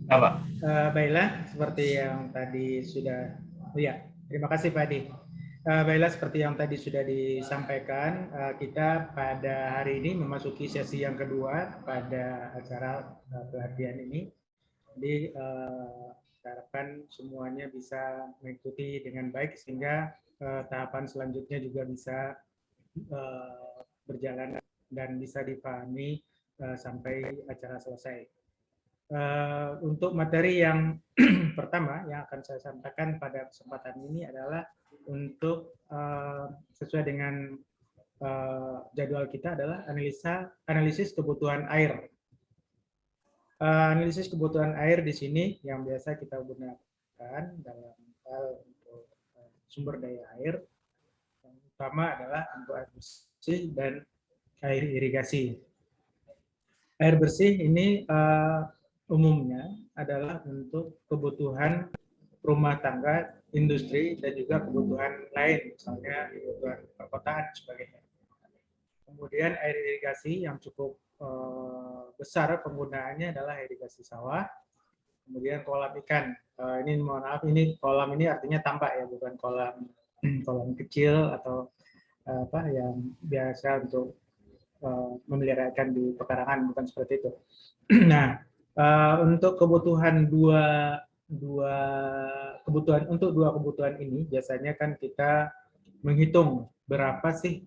Apa? Baiklah, seperti yang tadi sudah, terima kasih Pak Adi. Baiklah, seperti yang tadi sudah disampaikan, kita pada hari ini memasuki sesi yang kedua pada acara pelatihan ini. Jadi harapkan semuanya bisa mengikuti dengan baik sehingga tahapan selanjutnya juga bisa berjalan dan bisa dipahami sampai acara selesai. Untuk materi yang pertama yang akan saya sampaikan pada kesempatan ini adalah untuk sesuai dengan jadwal kita adalah analisis kebutuhan air. Analisis kebutuhan air di sini yang biasa kita gunakan dalam hal untuk sumber daya air, yang utama adalah untuk air bersih dan air irigasi. Air bersih ini umumnya adalah untuk kebutuhan rumah tangga, industri, dan juga kebutuhan lain, misalnya kebutuhan perkotaan dan sebagainya. Kemudian air irigasi yang cukup besar penggunaannya adalah irigasi sawah, kemudian kolam ikan. Ini mohon maaf, ini kolam ini artinya tambak ya, bukan kolam kolam kecil atau apa yang biasa untuk memelihara ikan di pekarangan, bukan seperti itu. Nah, untuk kebutuhan untuk dua kebutuhan ini biasanya kan kita menghitung berapa sih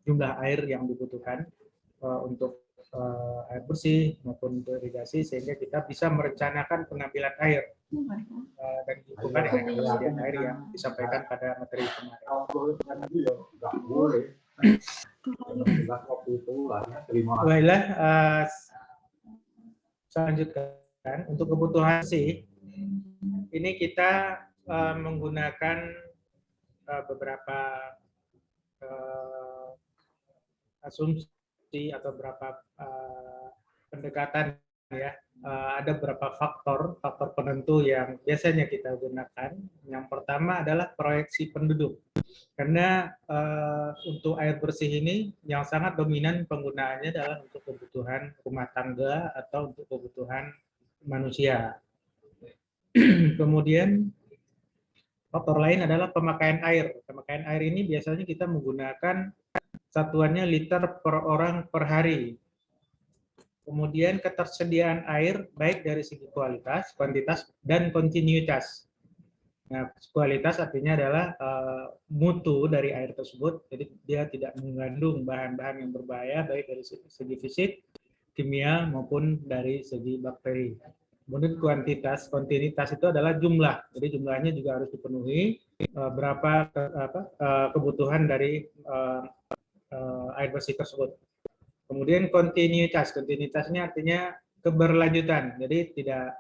jumlah air yang dibutuhkan untuk air bersih maupun untuk irigasi, sehingga kita bisa merencanakan pengambilan air dan dihubungkan dengan ketersediaan air yang disampaikan pada materi kemarin. Baiklah, selanjutnya untuk kebutuhan bersih ini kita menggunakan beberapa asumsi atau beberapa pendekatan ya. Ada beberapa faktor penentu yang biasanya kita gunakan. Yang pertama adalah proyeksi penduduk. Karena untuk air bersih ini yang sangat dominan penggunaannya adalah untuk kebutuhan rumah tangga atau untuk kebutuhan manusia. Kemudian faktor lain adalah pemakaian air. Pemakaian air ini biasanya kita menggunakan satuannya liter per orang per hari. Kemudian ketersediaan air baik dari segi kualitas, kuantitas, dan kontinuitas. Nah, kualitas artinya adalah mutu dari air tersebut, jadi dia tidak mengandung bahan-bahan yang berbahaya baik dari segi fisik, kimia maupun dari segi bakteri. Kemudian kuantitas, kontinuitas itu adalah jumlah, jadi jumlahnya juga harus dipenuhi berapa kebutuhan dari air bersih tersebut. Kemudian kontinuitasnya artinya keberlanjutan, jadi tidak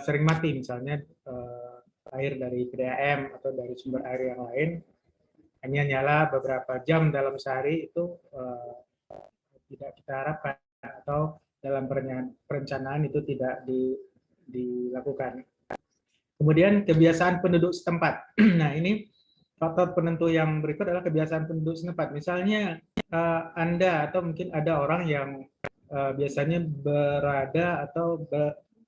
sering mati, misalnya air dari PDAM atau dari sumber air yang lain hanya nyala beberapa jam dalam sehari, itu tidak kita harapkan atau dalam perencanaan itu tidak dilakukan. Kemudian kebiasaan penduduk setempat. Nah, ini faktor penentu yang berikut adalah kebiasaan penduduk setempat. Misalnya Anda atau mungkin ada orang yang biasanya berada atau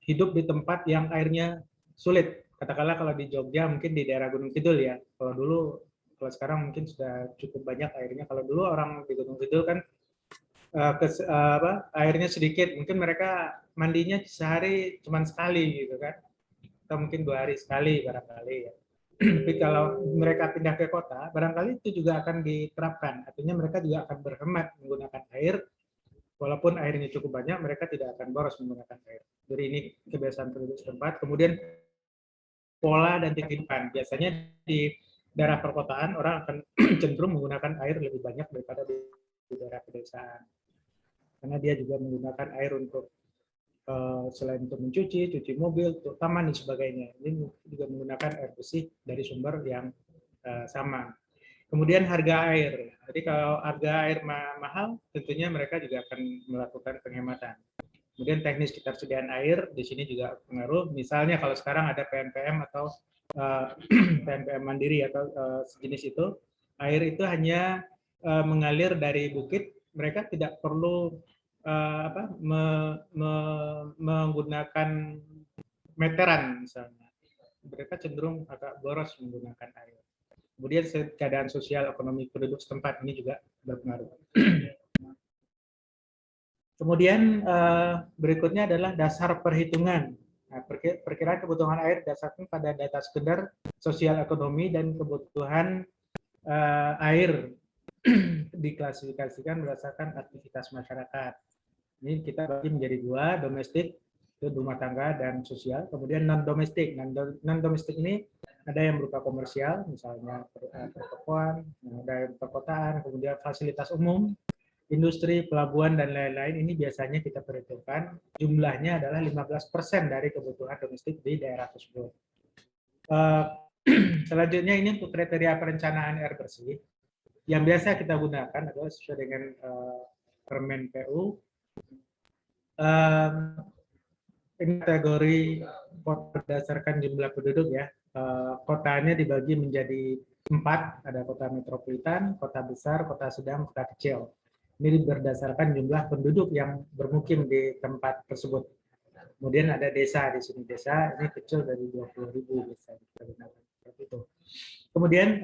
hidup di tempat yang airnya sulit. Katakanlah kalau di Jogja mungkin di daerah Gunung Kidul ya. Kalau sekarang mungkin sudah cukup banyak airnya. Kalau dulu orang di Gunung Kidul kan airnya sedikit, mungkin mereka mandinya sehari cuma sekali gitu kan, atau mungkin 2 hari sekali barangkali ya. Tapi kalau mereka pindah ke kota, barangkali itu juga akan diterapkan. Artinya mereka juga akan berhemat menggunakan air, walaupun airnya cukup banyak, mereka tidak akan boros menggunakan air. Jadi ini kebiasaan penduduk setempat. Kemudian pola dan kehidupan. Biasanya di daerah perkotaan orang akan cenderung menggunakan air lebih banyak daripada di daerah pedesaan. Karena dia juga menggunakan air untuk selain untuk mencuci, cuci mobil, untuk taman dan sebagainya. Ini juga menggunakan air bersih dari sumber yang sama. Kemudian harga air. Jadi kalau harga air mahal, tentunya mereka juga akan melakukan penghematan. Kemudian teknis ketersediaan air di sini juga pengaruh. Misalnya kalau sekarang ada PNPM atau PNPM mandiri atau sejenis itu, air itu hanya mengalir dari bukit. Mereka tidak perlu menggunakan meteran misalnya, mereka cenderung agak boros menggunakan air. Kemudian keadaan sosial ekonomi penduduk setempat ini juga berpengaruh. Kemudian berikutnya adalah dasar perhitungan. Nah, perkiraan kebutuhan air berdasarkan pada data sekedar sosial ekonomi dan kebutuhan air diklasifikasikan berdasarkan aktivitas masyarakat. Ini kita bagi menjadi dua, domestik itu rumah tangga dan sosial, kemudian non domestik. Non domestik ini ada yang berupa komersial, misalnya pertokoan, ada yang perkotaan, kemudian fasilitas umum, industri, pelabuhan, dan lain-lain. Ini biasanya kita perhitungkan jumlahnya adalah 15% dari kebutuhan domestik di daerah tersebut. Selanjutnya ini untuk kriteria perencanaan air bersih. Yang biasa kita gunakan adalah sesuai dengan Permen PU. Ini kategori berdasarkan jumlah penduduk ya. Kotanya dibagi menjadi 4, ada kota metropolitan, kota besar, kota sedang, kota kecil. Ini berdasarkan jumlah penduduk yang bermukim di tempat tersebut. Kemudian ada desa di sini, desa ini kecil dari 20.000 bisa kita gunakan seperti itu. Kemudian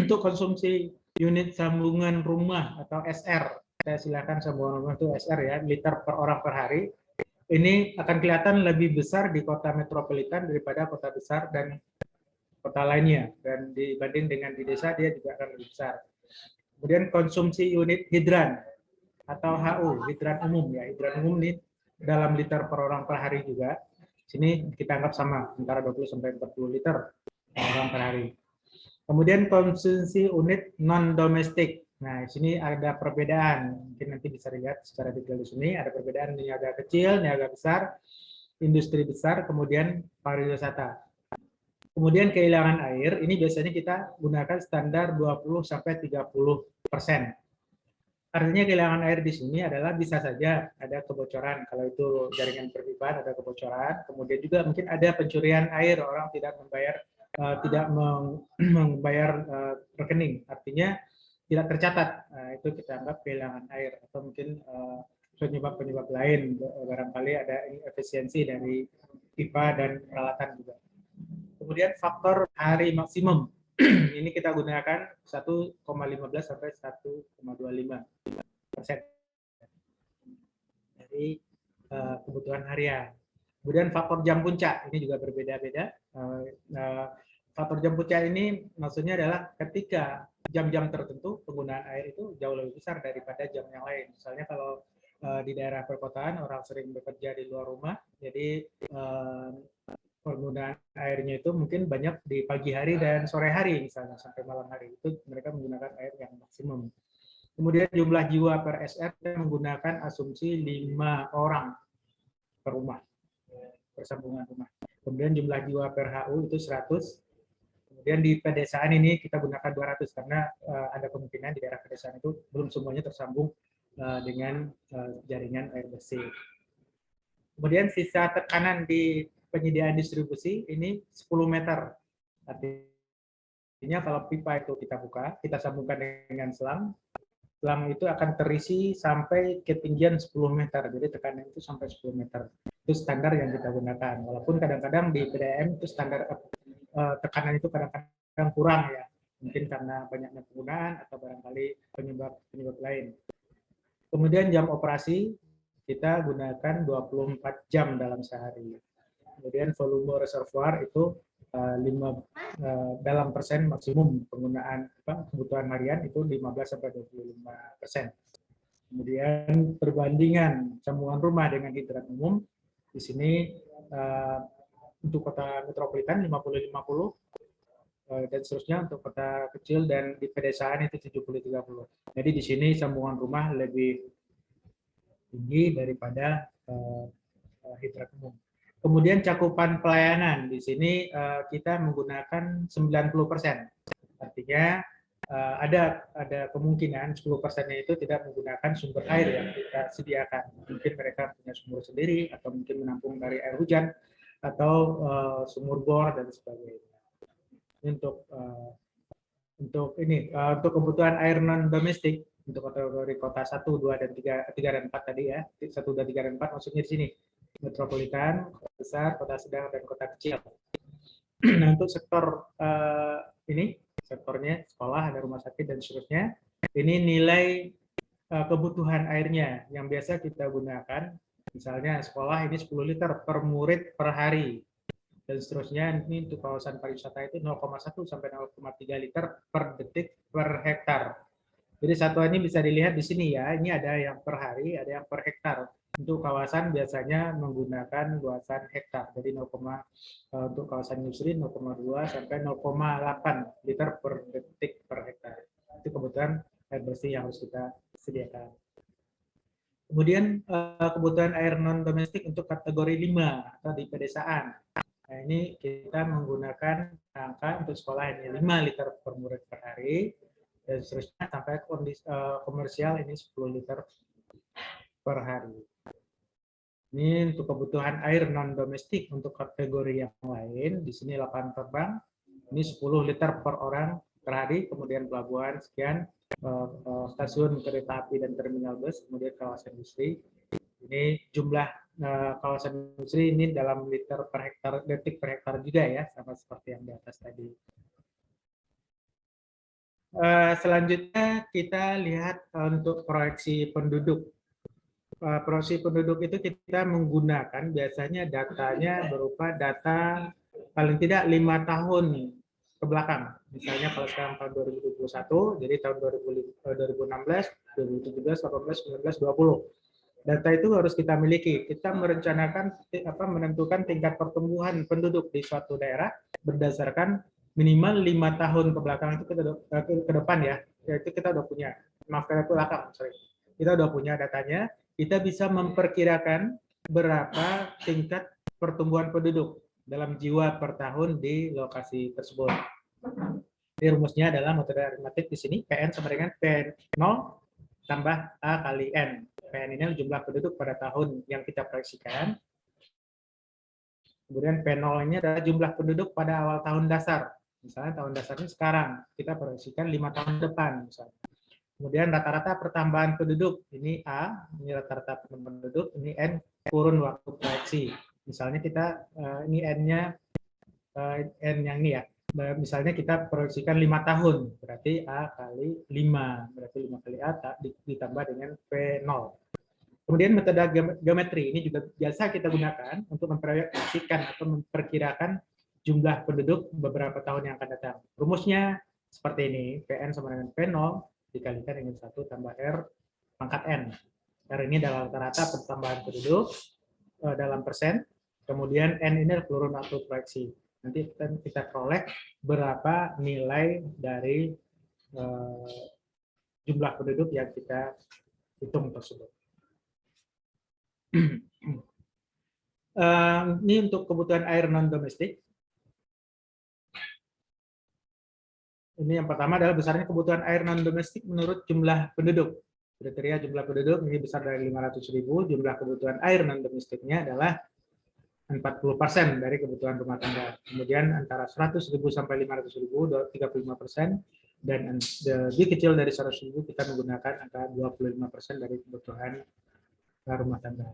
untuk konsumsi unit sambungan rumah atau SR, saya silakan sambungan rumah itu SR ya, liter per orang per hari. Ini akan kelihatan lebih besar di kota metropolitan daripada kota besar dan kota lainnya, dan dibanding dengan di desa dia juga akan lebih besar. Kemudian konsumsi unit hidran atau HU, hidran umum ya, hidran umum ini dalam liter per orang per hari juga. Sini kita anggap sama, antara 20 sampai 40 liter per orang per hari. Kemudian konsumsi unit non domestik. Nah, di sini ada perbedaan. Mungkin nanti bisa dilihat secara detail di sini. Ada perbedaan, ini agak kecil, ini agak besar. Industri besar, kemudian pariwisata. Kemudian kehilangan air, ini biasanya kita gunakan standar 20-30%. Artinya kehilangan air di sini adalah bisa saja ada kebocoran. Kalau itu jaringan perpipaan ada kebocoran. Kemudian juga mungkin ada pencurian air, orang tidak membayar rekening. Artinya tidak tercatat. Itu kita anggap kehilangan air. Atau mungkin penyebab-penyebab lain. Barangkali ada efisiensi dari pipa dan peralatan juga. Kemudian faktor hari maksimum. Ini kita gunakan 1,15 sampai 1,25% dari kebutuhan harian. Kemudian faktor jam puncak, ini juga berbeda-beda. Faktor jam puncak ini maksudnya adalah ketika jam-jam tertentu penggunaan air itu jauh lebih besar daripada jam yang lain. Misalnya kalau di daerah perkotaan orang sering bekerja di luar rumah, jadi penggunaan airnya itu mungkin banyak di pagi hari dan sore hari misalnya sampai malam hari, itu mereka menggunakan air yang maksimum. Kemudian jumlah jiwa per SR kita menggunakan asumsi 5 orang per rumah, persambungan rumah. Kemudian jumlah jiwa per HU itu 100. Kemudian di pedesaan ini kita gunakan 200 karena ada kemungkinan di daerah pedesaan itu belum semuanya tersambung dengan jaringan air bersih. Kemudian sisa tekanan di penyediaan distribusi ini 10 meter. Artinya kalau pipa itu kita buka, kita sambungkan dengan selang, selang itu akan terisi sampai ketinggian 10 meter. Jadi tekanan itu sampai 10 meter. Itu standar yang kita gunakan. Walaupun kadang-kadang di PDAM itu standar tekanan itu kadang-kadang kurang ya. Mungkin karena banyaknya penggunaan atau barangkali penyebab lain. Kemudian jam operasi kita gunakan 24 jam dalam sehari. Kemudian volume reservoir itu dalam persen maksimum penggunaan kebutuhan harian itu 15-25%. Kemudian perbandingan sambungan rumah dengan hidran umum di sini untuk kota metropolitan 50-50 dan seterusnya, untuk kota kecil dan di pedesaan itu 70-30. Jadi di sini sambungan rumah lebih tinggi daripada hidran umum. Kemudian cakupan pelayanan di sini kita menggunakan 90%. Artinya ada kemungkinan 10%-nya itu tidak menggunakan sumber air yang kita sediakan. Mungkin mereka punya sumur sendiri atau mungkin menampung dari air hujan atau sumur bor dan sebagainya. Untuk kebutuhan air non domestik Untuk kategori kota 1, 2, dan 3 dan 4 tadi ya. 1, 2, 3, dan 4 maksudnya di sini. Metropolitan, kota besar, kota sedang, dan kota kecil. Nah, untuk sektor ini, sektornya sekolah, ada rumah sakit, dan seterusnya, ini nilai kebutuhan airnya yang biasa kita gunakan. Misalnya sekolah ini 10 liter per murid per hari. Dan seterusnya, ini untuk kawasan pariwisata itu 0,1 sampai 0,3 liter per detik per hektar. Jadi satuan ini bisa dilihat di sini ya, ini ada yang per hari, ada yang per hektar. Untuk kawasan biasanya menggunakan luasan hektar, jadi untuk kawasan industri 0,2 sampai 0,8 liter per detik per hektar. Itu kebutuhan air bersih yang harus kita sediakan. Kemudian kebutuhan air non-domestik untuk kategori 5 atau di pedesaan. Nah, ini kita menggunakan angka untuk sekolah ini 5 liter per murid per hari, dan seterusnya sampai komersial ini 10 liter per hari. Ini untuk kebutuhan air non-domestik. Untuk kategori yang lain, di sini lapangan terbang, ini 10 liter per orang per hari, kemudian pelabuhan sekian, stasiun kereta api dan terminal bus, kemudian kawasan industri. Ini jumlah kawasan industri ini dalam liter per hektar, detik per hektar juga ya, sama seperti yang di atas tadi. Selanjutnya kita lihat untuk proyeksi penduduk. Proyeksi penduduk itu kita menggunakan biasanya datanya berupa data paling tidak 5 tahun ke belakang. Misalnya kalau sekarang tahun 2021, jadi tahun 2016, 2017, 18, 19, 20. Data itu harus kita miliki. Kita merencanakan menentukan tingkat pertumbuhan penduduk di suatu daerah berdasarkan minimal 5 tahun ke belakang itu ke depan ya. Itu kita udah punya. Maaf ke belakang, sorry. Kita udah punya datanya. Kita bisa memperkirakan berapa tingkat pertumbuhan penduduk dalam jiwa per tahun di lokasi tersebut. Jadi rumusnya adalah metode aritmatik di sini PN sama dengan P0 tambah A kali N. PN ini jumlah penduduk pada tahun yang kita proyeksikan. Kemudian P0 ini adalah jumlah penduduk pada awal tahun dasar. Misalnya tahun dasarnya sekarang, kita proyeksikan 5 tahun depan. Misalnya. Kemudian rata-rata pertambahan penduduk, ini A, ini rata-rata penduduk, ini N, kurun waktu proyeksi. Misalnya kita, ini N-nya, N yang ini ya, misalnya kita proyeksikan 5 tahun, berarti A kali 5, berarti 5 kali A ditambah dengan P0. Kemudian metode geometri ini juga biasa kita gunakan untuk memproyeksikan atau memperkirakan jumlah penduduk beberapa tahun yang akan datang. Rumusnya seperti ini, Pn sama dengan P0 dikalikan dengan 1 tambah R pangkat N. R ini adalah rata-rata pertambahan penduduk dalam persen, kemudian N ini adalah kurun waktu proyeksi. Nanti kita peroleh berapa nilai dari jumlah penduduk yang kita hitung tersebut. Ini untuk kebutuhan air non-domestik. Ini yang pertama adalah besarnya kebutuhan air non-domestik menurut jumlah penduduk. Kriteria jumlah penduduk ini besar dari 500.000, jumlah kebutuhan air non-domestiknya adalah 40% dari kebutuhan rumah tangga. Kemudian antara 100.000 sampai 500.000, 35%, dan lebih kecil dari 100.000 kita menggunakan angka 25% dari kebutuhan rumah tangga.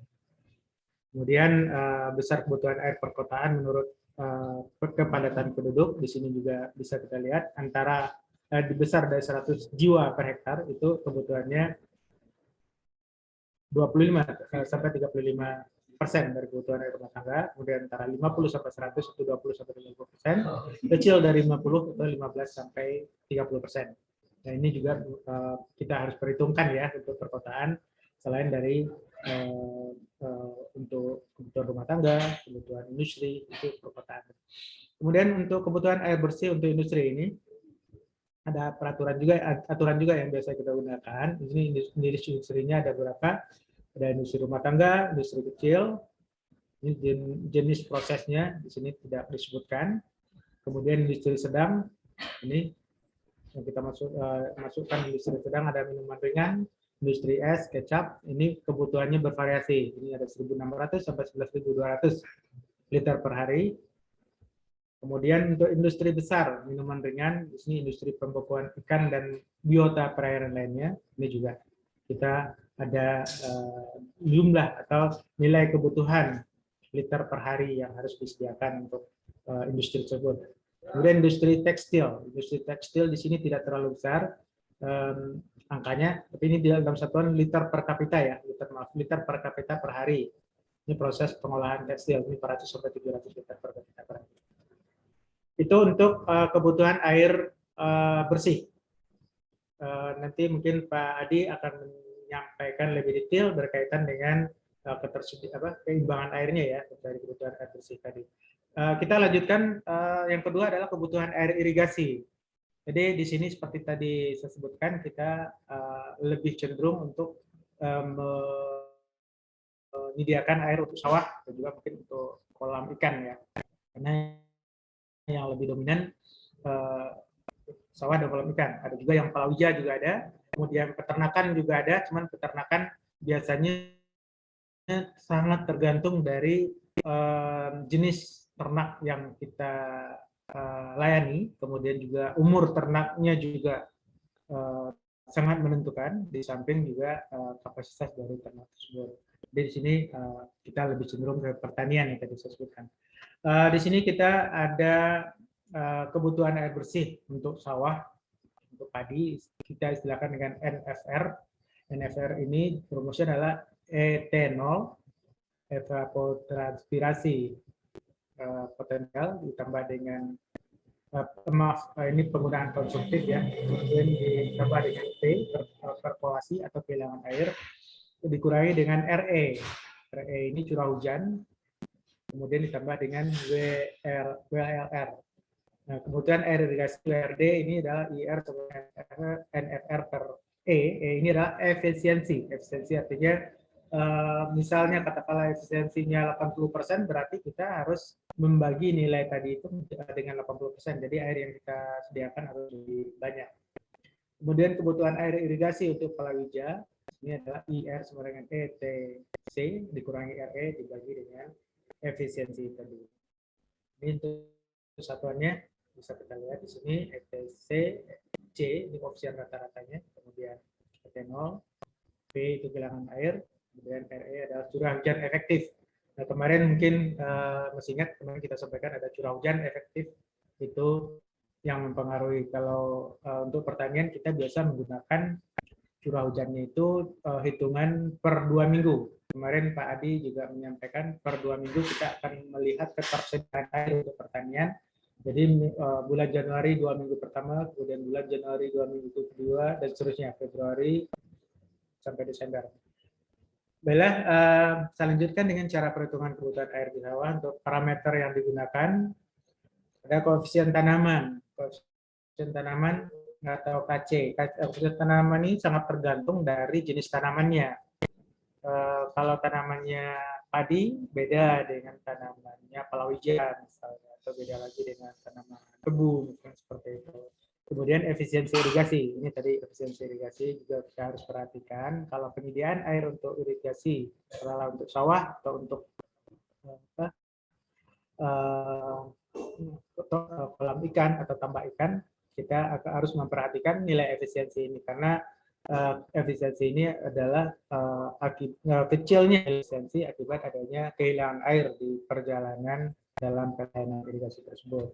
Kemudian besar kebutuhan air perkotaan menurut kepadatan penduduk, di sini juga bisa kita lihat antara besar dari 100 jiwa per hektar itu kebutuhannya 25 sampai 35% dari kebutuhan air rumah tangga, kemudian antara 50 sampai 100 itu 20 sampai 50%, kecil dari 50 itu 15 sampai 30%. Nah, ini juga kita harus perhitungkan ya untuk perkotaan, selain dari untuk kebutuhan rumah tangga, kebutuhan industri, itu perkotaan. Kemudian untuk kebutuhan air bersih untuk industri ini, ada aturan juga yang biasa kita gunakan. Di sini industri-industrinya ada berapa? Ada industri rumah tangga, industri kecil, ini jenis prosesnya di sini tidak disebutkan. Kemudian industri sedang, ini yang kita masukkan industri sedang ada minuman ringan, industri es, kecap, ini kebutuhannya bervariasi. Ini ada 1.600 sampai 11.200 liter per hari. Kemudian untuk industri besar, minuman ringan, di sini industri pembekuan ikan dan biota perairan lainnya, ini juga kita ada jumlah atau nilai kebutuhan liter per hari yang harus disediakan untuk industri tersebut. Kemudian industri tekstil di sini tidak terlalu besar angkanya, tapi ini dalam satuan liter per kapita ya, liter per kapita per hari. Ini proses pengolahan tekstil, ini 400 sampai 700 liter per kapita per hari. Itu untuk kebutuhan air bersih. Nanti mungkin Pak Adi akan menyampaikan lebih detail berkaitan dengan keimbangan airnya ya dari kebutuhan air bersih tadi. Kita lanjutkan, yang kedua adalah kebutuhan air irigasi. Jadi di sini seperti tadi saya sebutkan, kita lebih cenderung untuk menyediakan air untuk sawah dan juga mungkin untuk kolam ikan ya. Karena yang lebih dominan sawah dan kolam ikan. Ada juga yang palawija juga ada. Kemudian peternakan juga ada, cuman peternakan biasanya sangat tergantung dari jenis ternak yang kita layani, kemudian juga umur ternaknya juga sangat menentukan, di samping juga kapasitas dari ternak tersebut. Jadi di sini kita lebih cenderung ke pertanian yang tadi saya sebutkan. Di sini kita ada kebutuhan air bersih untuk sawah, untuk padi, kita istilahkan dengan NFR. NFR ini rumusnya adalah etanol, evapotranspirasi potensial ditambah dengan ini penggunaan konsumtif ya, kemudian ditambah dengan P, perkolasi atau kehilangan air, dikurangi dengan RE. RE ini curah hujan, kemudian ditambah dengan WLR. Nah, kemudian air irigasi WRD ini adalah IR NFR per E. Ini adalah efisiensi. Efisiensi artinya misalnya katakanlah efisiensinya 80%, berarti kita harus membagi nilai tadi itu dengan 80%. Jadi air yang kita sediakan harus lebih banyak. Kemudian kebutuhan air irigasi untuk palawija ini adalah IR sama dengan ETC dikurangi RE dibagi dengan efisiensi tadi. Ini untuk satuannya bisa kita lihat di sini ETC C ini koefisien rata-ratanya, kemudian etanol, P itu kehilangan air, kemudian RE adalah curah hujan efektif. Nah, kemarin mungkin masih ingat kemarin kita sampaikan ada curah hujan efektif itu yang mempengaruhi. Kalau untuk pertanian kita biasa menggunakan curah hujannya itu hitungan per 2 minggu. Kemarin Pak Adi juga menyampaikan per 2 minggu kita akan melihat ketersediaan air untuk pertanian. Jadi bulan Januari 2 minggu pertama, kemudian bulan Januari 2 minggu kedua, dan seterusnya Februari sampai Desember. Baiklah, saya lanjutkan dengan cara perhitungan kebutuhan air di sawah. Untuk parameter yang digunakan ada koefisien tanaman. Koefisien tanaman atau KC. Koefisien tanaman ini sangat tergantung dari jenis tanamannya. Kalau tanamannya padi beda dengan tanamannya palawija misalnya, atau beda lagi dengan tanaman tebu misalnya, seperti itu. Kemudian efisiensi irigasi, ini tadi efisiensi irigasi juga kita harus perhatikan. Kalau penyediaan air untuk irigasi, adalah untuk sawah atau untuk kolam ikan atau tambak ikan, kita harus memperhatikan nilai efisiensi ini, karena efisiensi ini adalah kecilnya efisiensi akibat adanya kehilangan air di perjalanan dalam pelayanan irigasi tersebut.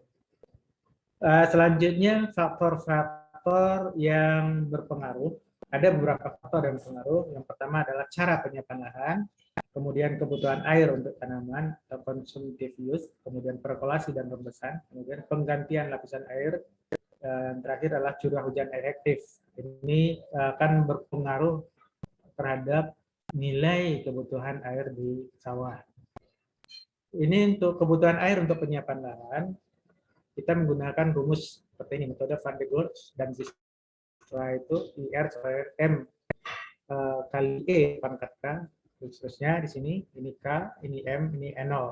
Selanjutnya faktor-faktor yang berpengaruh. Ada beberapa faktor yang berpengaruh. Yang pertama adalah cara penyiapan lahan, kemudian kebutuhan air untuk tanaman atau consumptive use, kemudian perkolasi dan rembesan, kemudian penggantian lapisan air, dan terakhir adalah curah hujan efektif. Ini akan berpengaruh terhadap nilai kebutuhan air di sawah. Ini untuk kebutuhan air untuk penyiapan lahan, kita menggunakan rumus seperti ini, metode Van de Groof, dan setelah itu IR square M kali E pangkat K, khususnya di sini, ini K, ini M, ini N0.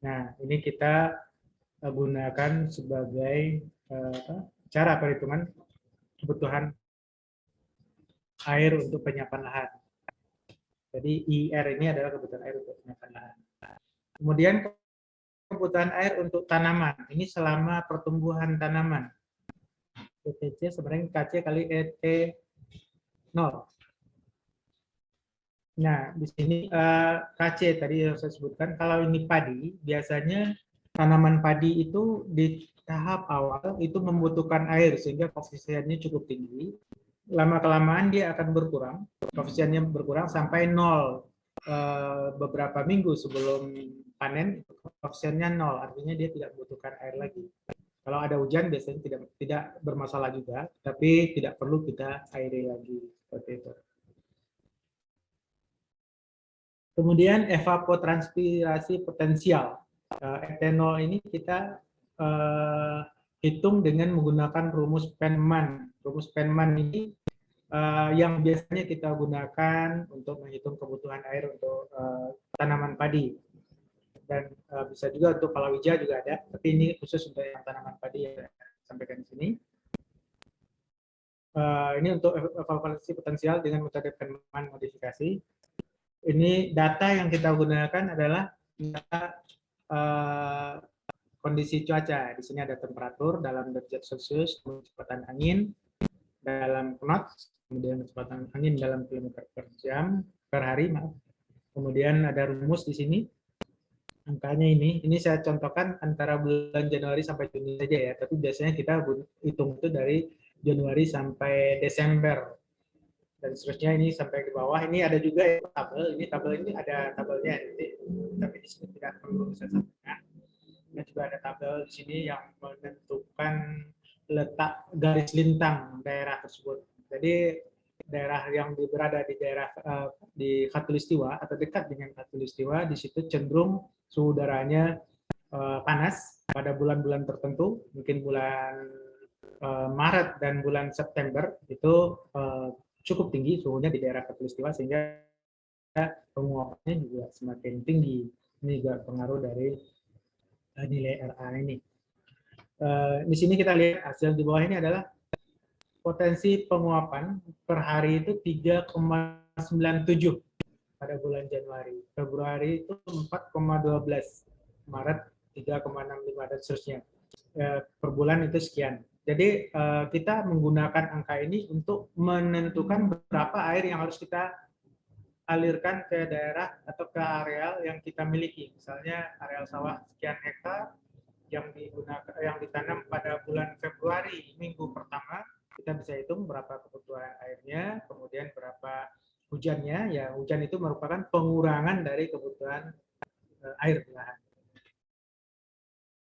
Nah, ini kita gunakan sebagai cara perhitungan kebutuhan air untuk penyiapan lahan. Jadi IR ini adalah kebutuhan air untuk penyiapan lahan. Kemudian kebutuhan air untuk tanaman. Ini selama pertumbuhan tanaman. ETC sebenarnya KC kali ET 0. Nah, di sini KC tadi yang saya sebutkan, kalau ini padi, biasanya tanaman padi itu di tahap awal itu membutuhkan air sehingga koefisiennya cukup tinggi. Lama-kelamaan dia akan berkurang, koefisiennya berkurang sampai 0. Beberapa minggu sebelum panen, koefisiennya 0, artinya dia tidak membutuhkan air lagi. Kalau ada hujan biasanya tidak bermasalah juga, tapi tidak perlu kita airi lagi seperti itu. Kemudian evapotranspirasi potensial. Etanol ini kita hitung dengan menggunakan rumus Penman. Rumus Penman ini yang biasanya kita gunakan untuk menghitung kebutuhan air untuk tanaman padi. Dan bisa juga untuk palawija juga ada, tapi ini khusus untuk yang tanaman padi yang saya sampaikan di sini. Ini untuk evaluasi potensial dengan metode Penman modifikasi. Ini data yang kita gunakan adalah data kondisi cuaca. Di sini ada temperatur dalam derajat Celcius, kecepatan angin dalam knot, kemudian kecepatan angin dalam kilometer per jam per hari, maaf. Kemudian ada rumus di sini. Angkanya ini saya contohkan antara bulan Januari sampai Juni saja ya, tapi biasanya kita hitung itu dari Januari sampai Desember. Dan seterusnya ini sampai ke bawah. Ini ada juga tabel. Ini tabel ini ada tabelnya, tapi di sini tidak perlu saya sampaikan. Ini juga ada tabel di sini yang menentukan letak garis lintang daerah tersebut. Jadi daerah yang berada di daerah di khatulistiwa atau dekat dengan khatulistiwa, di situ cenderung suhu udaranya panas pada bulan-bulan tertentu, mungkin bulan Maret dan bulan September itu cukup tinggi suhunya di daerah khatulistiwa sehingga penguapannya juga semakin tinggi. Ini juga pengaruh dari nilai RA ini. Di sini kita lihat hasil di bawah ini adalah potensi penguapan per hari itu 3,97 pada bulan Januari. Februari itu 4,12, Maret 3,65 dan seterusnya. Per bulan itu sekian. Jadi kita menggunakan angka ini untuk menentukan berapa air yang harus kita alirkan ke daerah atau ke areal yang kita miliki. Misalnya areal sawah sekian hektar yang ditanam pada bulan Februari minggu pertama, kita bisa hitung berapa kebutuhan airnya, kemudian berapa hujannya. Ya, hujan itu merupakan pengurangan dari kebutuhan air di lahan.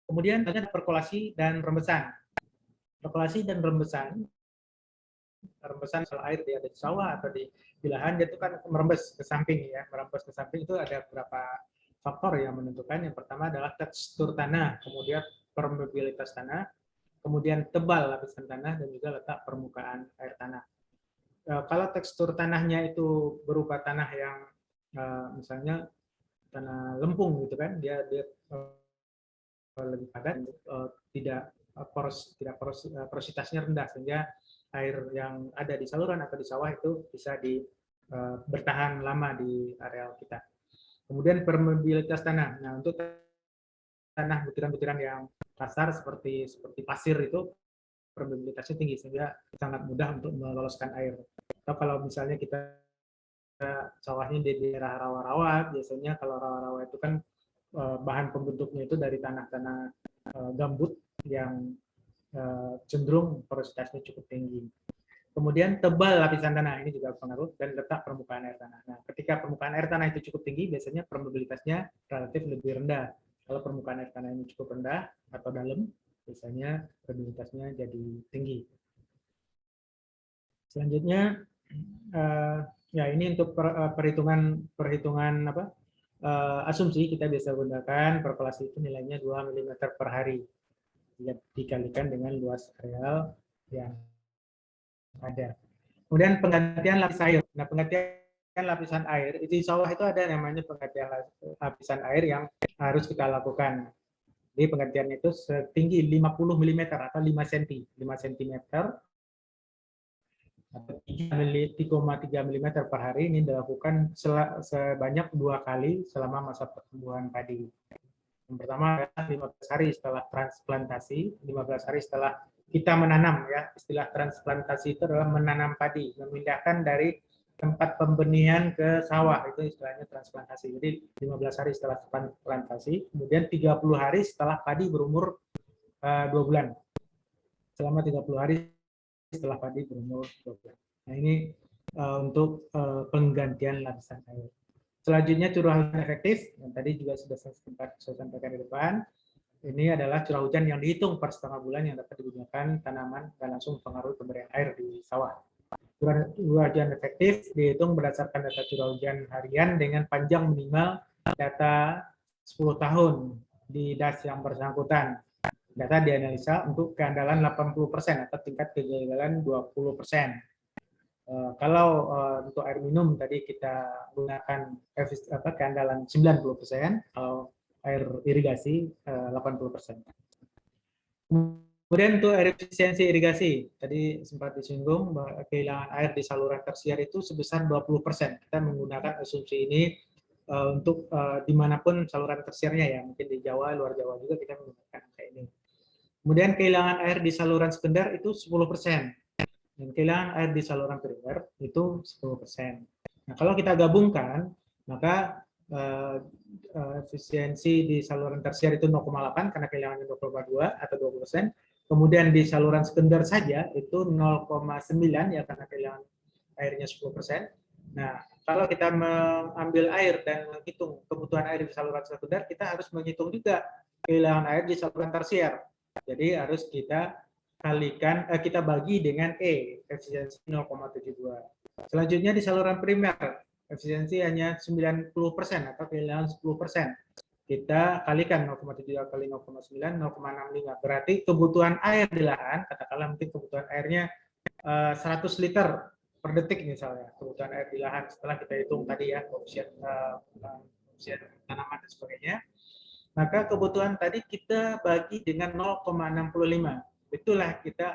Kemudian ada perkolasi dan rembesan. Perkolasi dan rembesan soal air dia ada di sawah atau di lahan, dia itu kan merembes ke samping ya. Merembes ke samping itu ada beberapa faktor yang menentukan. Yang pertama adalah tekstur tanah, kemudian permeabilitas tanah, kemudian tebal lapisan tanah, dan juga letak permukaan air tanah. Kalau tekstur tanahnya itu berupa tanah yang misalnya tanah lempung gitu kan, dia lebih padat, tidak porositasnya rendah sehingga air yang ada di saluran atau di sawah itu bisa bertahan lama di areal kita. Kemudian permeabilitas tanah. Nah, untuk tanah butiran-butiran yang kasar seperti pasir itu permeabilitasnya tinggi sehingga sangat mudah untuk meloloskan air. Atau kalau misalnya kita sawahnya di daerah rawa-rawa, biasanya kalau rawa-rawa itu kan bahan pembentuknya itu dari tanah-tanah gambut yang cenderung porositasnya cukup tinggi. Kemudian tebal lapisan tanah, ini juga pengaruh, dan letak permukaan air tanah. Nah, ketika permukaan air tanah itu cukup tinggi, biasanya permeabilitasnya relatif lebih rendah. Kalau permukaan air tanah ini cukup rendah atau dalam, biasanya permeabilitasnya jadi tinggi. Selanjutnya, ya ini untuk perhitungan asumsi, kita bisa gunakan perkolasi itu nilainya 2 mm per hari dikalikan dengan luas areal yang ada. Kemudian penggantian lapis air. Nah, penggantian lapisan air itu di sawah itu ada namanya penggantian lapisan air yang harus kita lakukan. Jadi penggantian itu setinggi 50 mm atau 5 cm, 5 cm atau 3,3 mm per hari. Ini dilakukan sebanyak 2 kali selama masa pertumbuhan padi. Yang pertama adalah 15 hari setelah transplantasi, 15 hari setelah kita menanam, ya. Istilah transplantasi itu adalah menanam padi, memindahkan dari tempat pembenihan ke sawah, itu istilahnya transplantasi. Jadi 15 hari setelah transplantasi, kemudian 30 hari setelah padi berumur 2 bulan. Selama 30 hari setelah padi berumur 2 bulan. Nah, ini untuk penggantian lapisan air. Selanjutnya curah hujan efektif, yang tadi juga sudah saya sampaikan di depan. Ini adalah curah hujan yang dihitung per setengah bulan yang dapat digunakan tanaman dan langsung mempengaruhi pemberian air di sawah. Curah hujan efektif dihitung berdasarkan data curah hujan harian dengan panjang minimal data 10 tahun di DAS yang bersangkutan. Data dianalisa untuk keandalan 80% atau tingkat kegagalan 20%. Kalau untuk air minum tadi kita gunakan keandalan 90%, kalau air irigasi 80%. Kemudian untuk air efisiensi irigasi, tadi sempat disinggung bahwa kehilangan air di saluran tersier itu sebesar 20%. Kita menggunakan asumsi ini untuk dimanapun saluran tersiernya, ya, mungkin di Jawa, luar Jawa juga kita menggunakan angka ini. Kemudian kehilangan air di saluran sekunder itu 10%. Dan kehilangan air di saluran primer itu 10%. Nah, kalau kita gabungkan, maka efisiensi di saluran tersier itu 0,8 karena kehilangannya 0,2 atau 20%. Kemudian di saluran sekunder saja itu 0,9 ya karena kehilangan airnya 10%. Nah, kalau kita mengambil air dan menghitung kebutuhan air di saluran sekunder, kita harus menghitung juga kehilangan air di saluran tersier. Jadi harus kita kalikan, kita bagi dengan E, efisiensi 0,72. Selanjutnya di saluran primer, efisiensi hanya 90% atau kehilangan 10%. Kita kalikan 0,72 kali 0,9, 0,65. Berarti kebutuhan air di lahan, katakanlah mungkin kebutuhan airnya 100 liter per detik misalnya, kebutuhan air di lahan setelah kita hitung tadi ya, koefisien tanaman dan sebagainya. Maka kebutuhan tadi kita bagi dengan 0,65. Itulah kita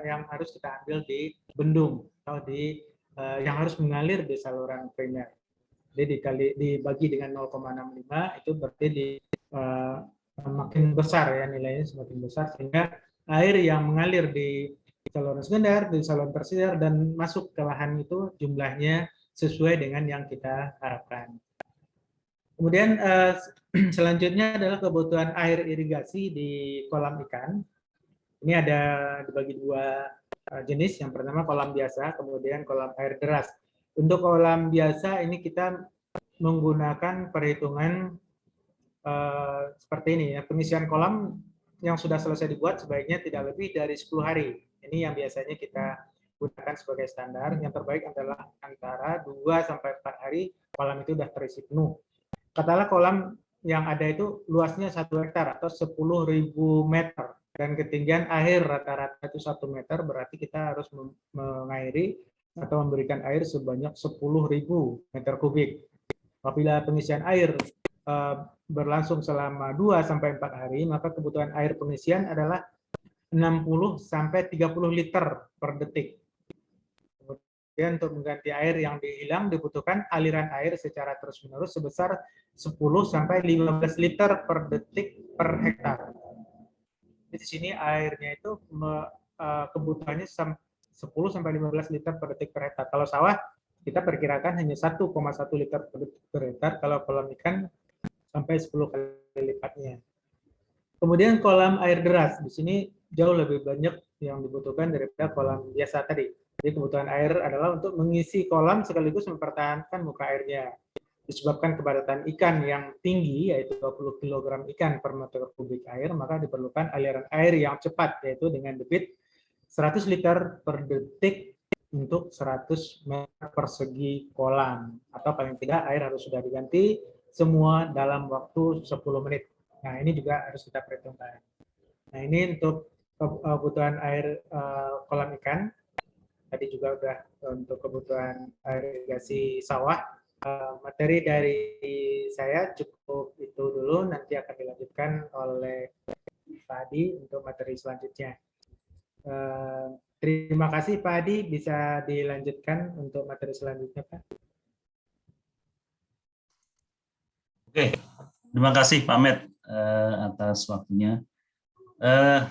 yang harus kita ambil di bendung atau di yang harus mengalir di saluran primer. Jadi dibagi dengan 0,65 itu berarti makin besar ya nilainya, semakin besar, sehingga air yang mengalir di saluran sekunder, di saluran tersier dan masuk ke lahan itu jumlahnya sesuai dengan yang kita harapkan. Kemudian selanjutnya adalah kebutuhan air irigasi di kolam ikan. Ini ada dibagi dua jenis. Yang pertama kolam biasa, kemudian kolam air deras. Untuk kolam biasa ini kita menggunakan perhitungan seperti ini ya. Pengisian kolam yang sudah selesai dibuat sebaiknya tidak lebih dari 10 hari. Ini yang biasanya kita gunakan sebagai standar. Yang terbaik adalah antara 2 sampai 4 hari kolam itu sudah terisi penuh. Katakanlah kolam yang ada itu luasnya 1 hektar atau 10.000 meter. Dan ketinggian air rata-rata itu 1 meter, berarti kita harus mengairi atau memberikan air sebanyak 10.000 meter kubik. Apabila pengisian air berlangsung selama 2-4 hari, maka kebutuhan air pengisian adalah 60-30 liter per detik. Kemudian untuk mengganti air yang hilang dibutuhkan aliran air secara terus-menerus sebesar 10-15 liter per detik per hektar. Di sini airnya itu kebutuhannya 10-15 liter per detik per hektar. Kalau sawah kita perkirakan hanya 1,1 liter per detik per hektar, kalau kolam ikan sampai 10 kali lipatnya. Kemudian kolam air deras, di sini jauh lebih banyak yang dibutuhkan daripada kolam biasa tadi. Jadi kebutuhan air adalah untuk mengisi kolam sekaligus mempertahankan muka airnya. Disebabkan kepadatan ikan yang tinggi, yaitu 20 kg ikan per meter kubik air, maka diperlukan aliran air yang cepat, yaitu dengan debit 100 liter per detik untuk 100 meter persegi kolam. Atau paling tidak air harus sudah diganti semua dalam waktu 10 menit. Nah, ini juga harus kita perhitungkan. Nah, ini untuk kebutuhan air kolam ikan. Tadi juga sudah untuk kebutuhan air irigasi sawah. Materi dari saya cukup itu dulu, nanti akan dilanjutkan oleh Pak Adi untuk materi selanjutnya. Terima kasih Pak Adi, bisa dilanjutkan untuk materi selanjutnya Pak. Oke, terima kasih Pak Ahmed. atas waktunya.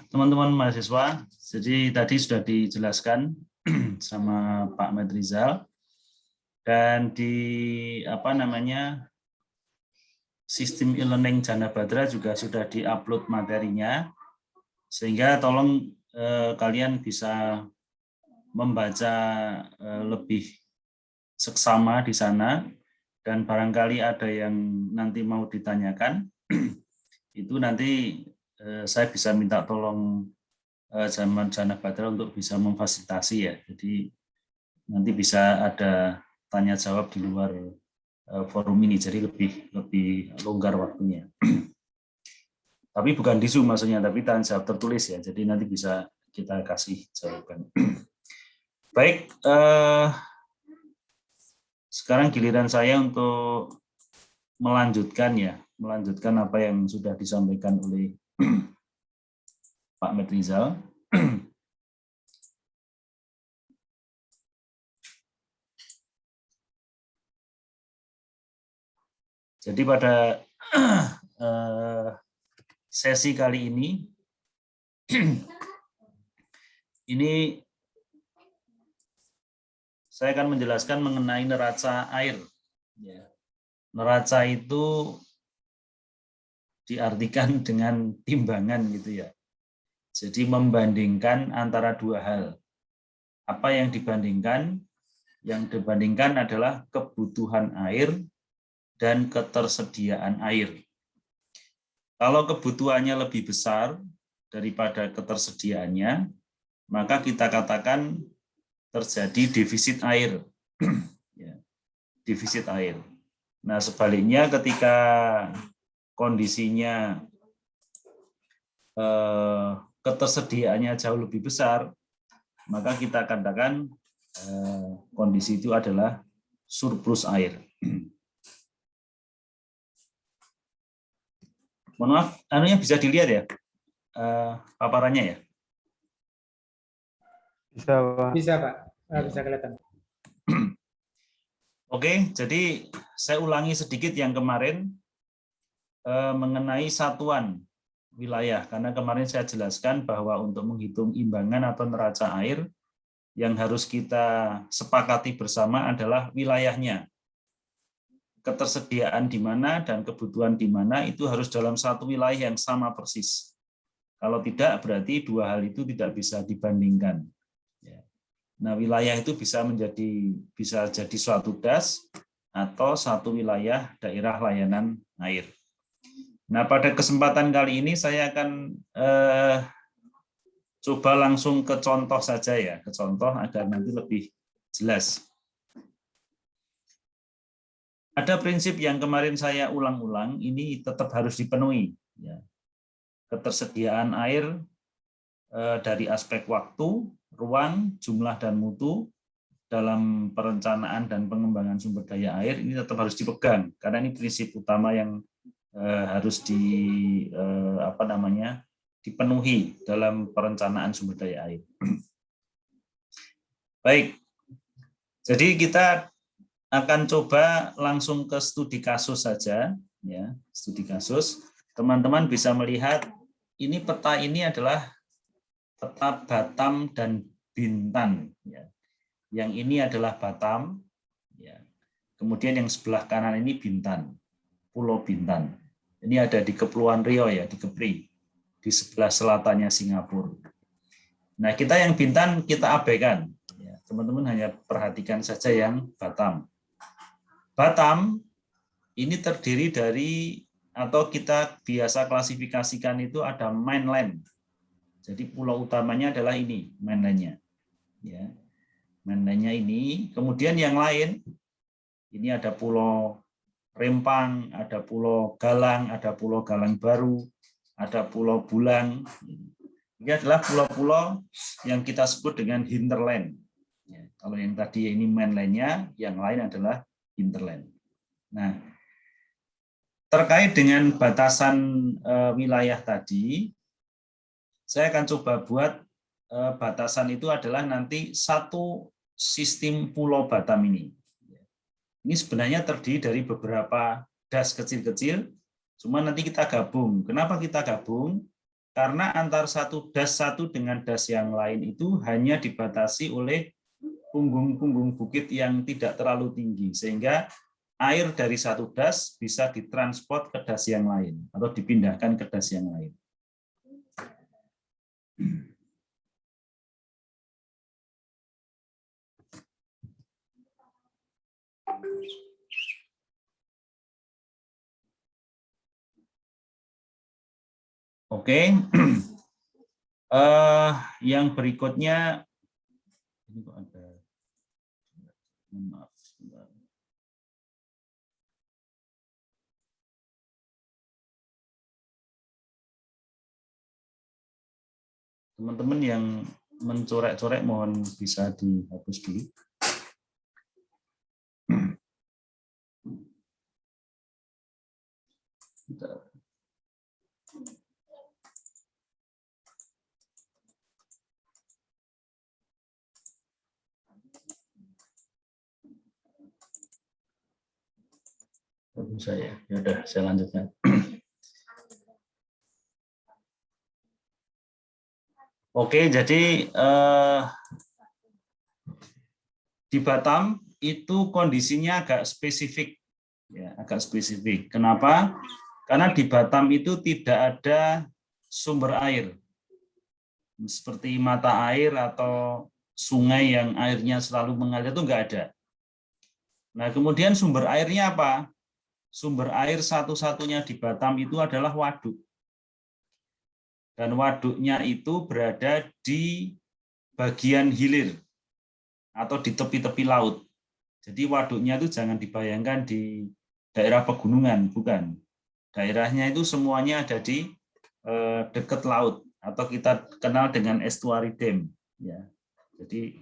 Teman-teman mahasiswa, jadi tadi sudah dijelaskan sama Pak Medrizal, dan di sistem e-learning Jana Badra juga sudah diupload materinya, sehingga tolong kalian bisa membaca lebih seksama di sana, dan barangkali ada yang nanti mau ditanyakan, itu nanti saya bisa minta tolong Jana Badra untuk bisa memfasilitasi ya. Jadi nanti bisa ada tanya jawab di luar forum ini, jadi lebih longgar waktunya. Tapi bukan di Zoom maksudnya, tapi tanya jawab tertulis ya. Jadi nanti bisa kita kasih jawaban. Baik, sekarang giliran saya untuk melanjutkan apa yang sudah disampaikan oleh Pak Medrizal. Jadi pada sesi kali ini saya akan menjelaskan mengenai neraca air. Neraca itu diartikan dengan timbangan gitu ya. Jadi membandingkan antara dua hal. Apa yang dibandingkan? Yang dibandingkan adalah kebutuhan air dan ketersediaan air. Kalau kebutuhannya lebih besar daripada ketersediaannya, maka kita katakan terjadi defisit air. Defisit air. Nah, sebaliknya ketika kondisinya ketersediaannya jauh lebih besar, maka kita katakan kondisi itu adalah surplus air. Mohon maaf, anunya bisa dilihat ya, paparannya ya? Bisa, Pak. Bisa, Pak. Bisa kelihatan. Oke, jadi saya ulangi sedikit yang kemarin mengenai satuan wilayah, karena kemarin saya jelaskan bahwa untuk menghitung imbangan atau neraca air, yang harus kita sepakati bersama adalah wilayahnya. Ketersediaan di mana dan kebutuhan di mana itu harus dalam satu wilayah yang sama persis. Kalau tidak, berarti dua hal itu tidak bisa dibandingkan. Nah, wilayah itu bisa jadi suatu das atau satu wilayah daerah layanan air. Nah, pada kesempatan kali ini saya akan coba langsung ke contoh saja ya, ke contoh agar nanti lebih jelas. Ada prinsip yang kemarin saya ulang-ulang, ini tetap harus dipenuhi. Ya. Ketersediaan air dari aspek waktu, ruang, jumlah, dan mutu dalam perencanaan dan pengembangan sumber daya air ini tetap harus dipegang, karena ini prinsip utama yang harus dipenuhi dalam perencanaan sumber daya air. Baik, jadi kita akan coba langsung ke studi kasus saja, ya, studi kasus. Teman-teman bisa melihat ini peta ini adalah peta Batam dan Bintan. Ya. Yang ini adalah Batam, ya. Kemudian yang sebelah kanan ini Bintan, Pulau Bintan. Ini ada di Kepulauan Riau ya, di Kepri, di sebelah selatannya Singapura. Nah, kita yang Bintan kita abaikan. Teman-teman hanya perhatikan saja yang Batam. Batam ini terdiri dari, atau kita biasa klasifikasikan itu ada mainland. Jadi pulau utamanya adalah ini, mainlandnya. Ya. Mainlandnya ini, kemudian yang lain, ini ada pulau Rempang, ada pulau Galang, ada pulau Galang Baru, ada pulau Bulang. Ini adalah pulau-pulau yang kita sebut dengan hinterland. Ya, kalau yang tadi ini mainlandnya, yang lain adalah hinterland. Nah, terkait dengan batasan wilayah tadi, saya akan coba buat batasan itu adalah nanti satu sistem pulau Batam ini. Ini sebenarnya terdiri dari beberapa das kecil-kecil, Cuma nanti kita gabung. Kenapa kita gabung? Karena antar satu das satu dengan das yang lain itu hanya dibatasi oleh punggung-punggung bukit yang tidak terlalu tinggi, sehingga air dari satu das bisa ditransport ke das yang lain atau dipindahkan ke das yang lain. Oke, yang berikutnya ini kok ada, maaf, teman-teman yang mencorek-corek mohon bisa dihapus dulu. Saya, ya udah, saya lanjutkan. Oke, jadi di Batam itu kondisinya agak spesifik, ya, agak spesifik. Kenapa? Karena di Batam itu tidak ada sumber air, seperti mata air atau sungai yang airnya selalu mengalir, itu enggak ada. Nah, kemudian sumber airnya apa? Sumber air satu-satunya di Batam itu adalah waduk. Dan waduknya itu berada di bagian hilir atau di tepi-tepi laut. Jadi waduknya itu jangan dibayangkan di daerah pegunungan, bukan. Daerahnya itu semuanya ada di dekat laut atau kita kenal dengan estuary dam. Ya. Jadi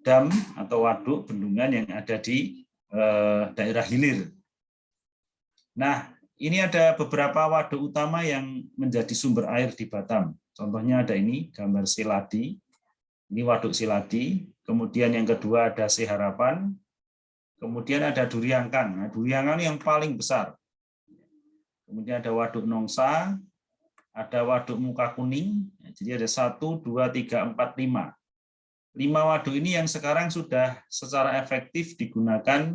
dam atau waduk bendungan yang ada di daerah hilir. Nah, ini ada beberapa waduk utama yang menjadi sumber air di Batam. Contohnya ada ini, gambar Siladi. Ini waduk Siladi. Kemudian yang kedua ada Seharapan. Kemudian ada Duriangkang. Nah, Duriangkang yang paling besar. Kemudian ada waduk Nongsa, ada waduk Muka Kuning. Jadi ada 1, 2, 3, 4, 5. 5 waduk ini yang sekarang sudah secara efektif digunakan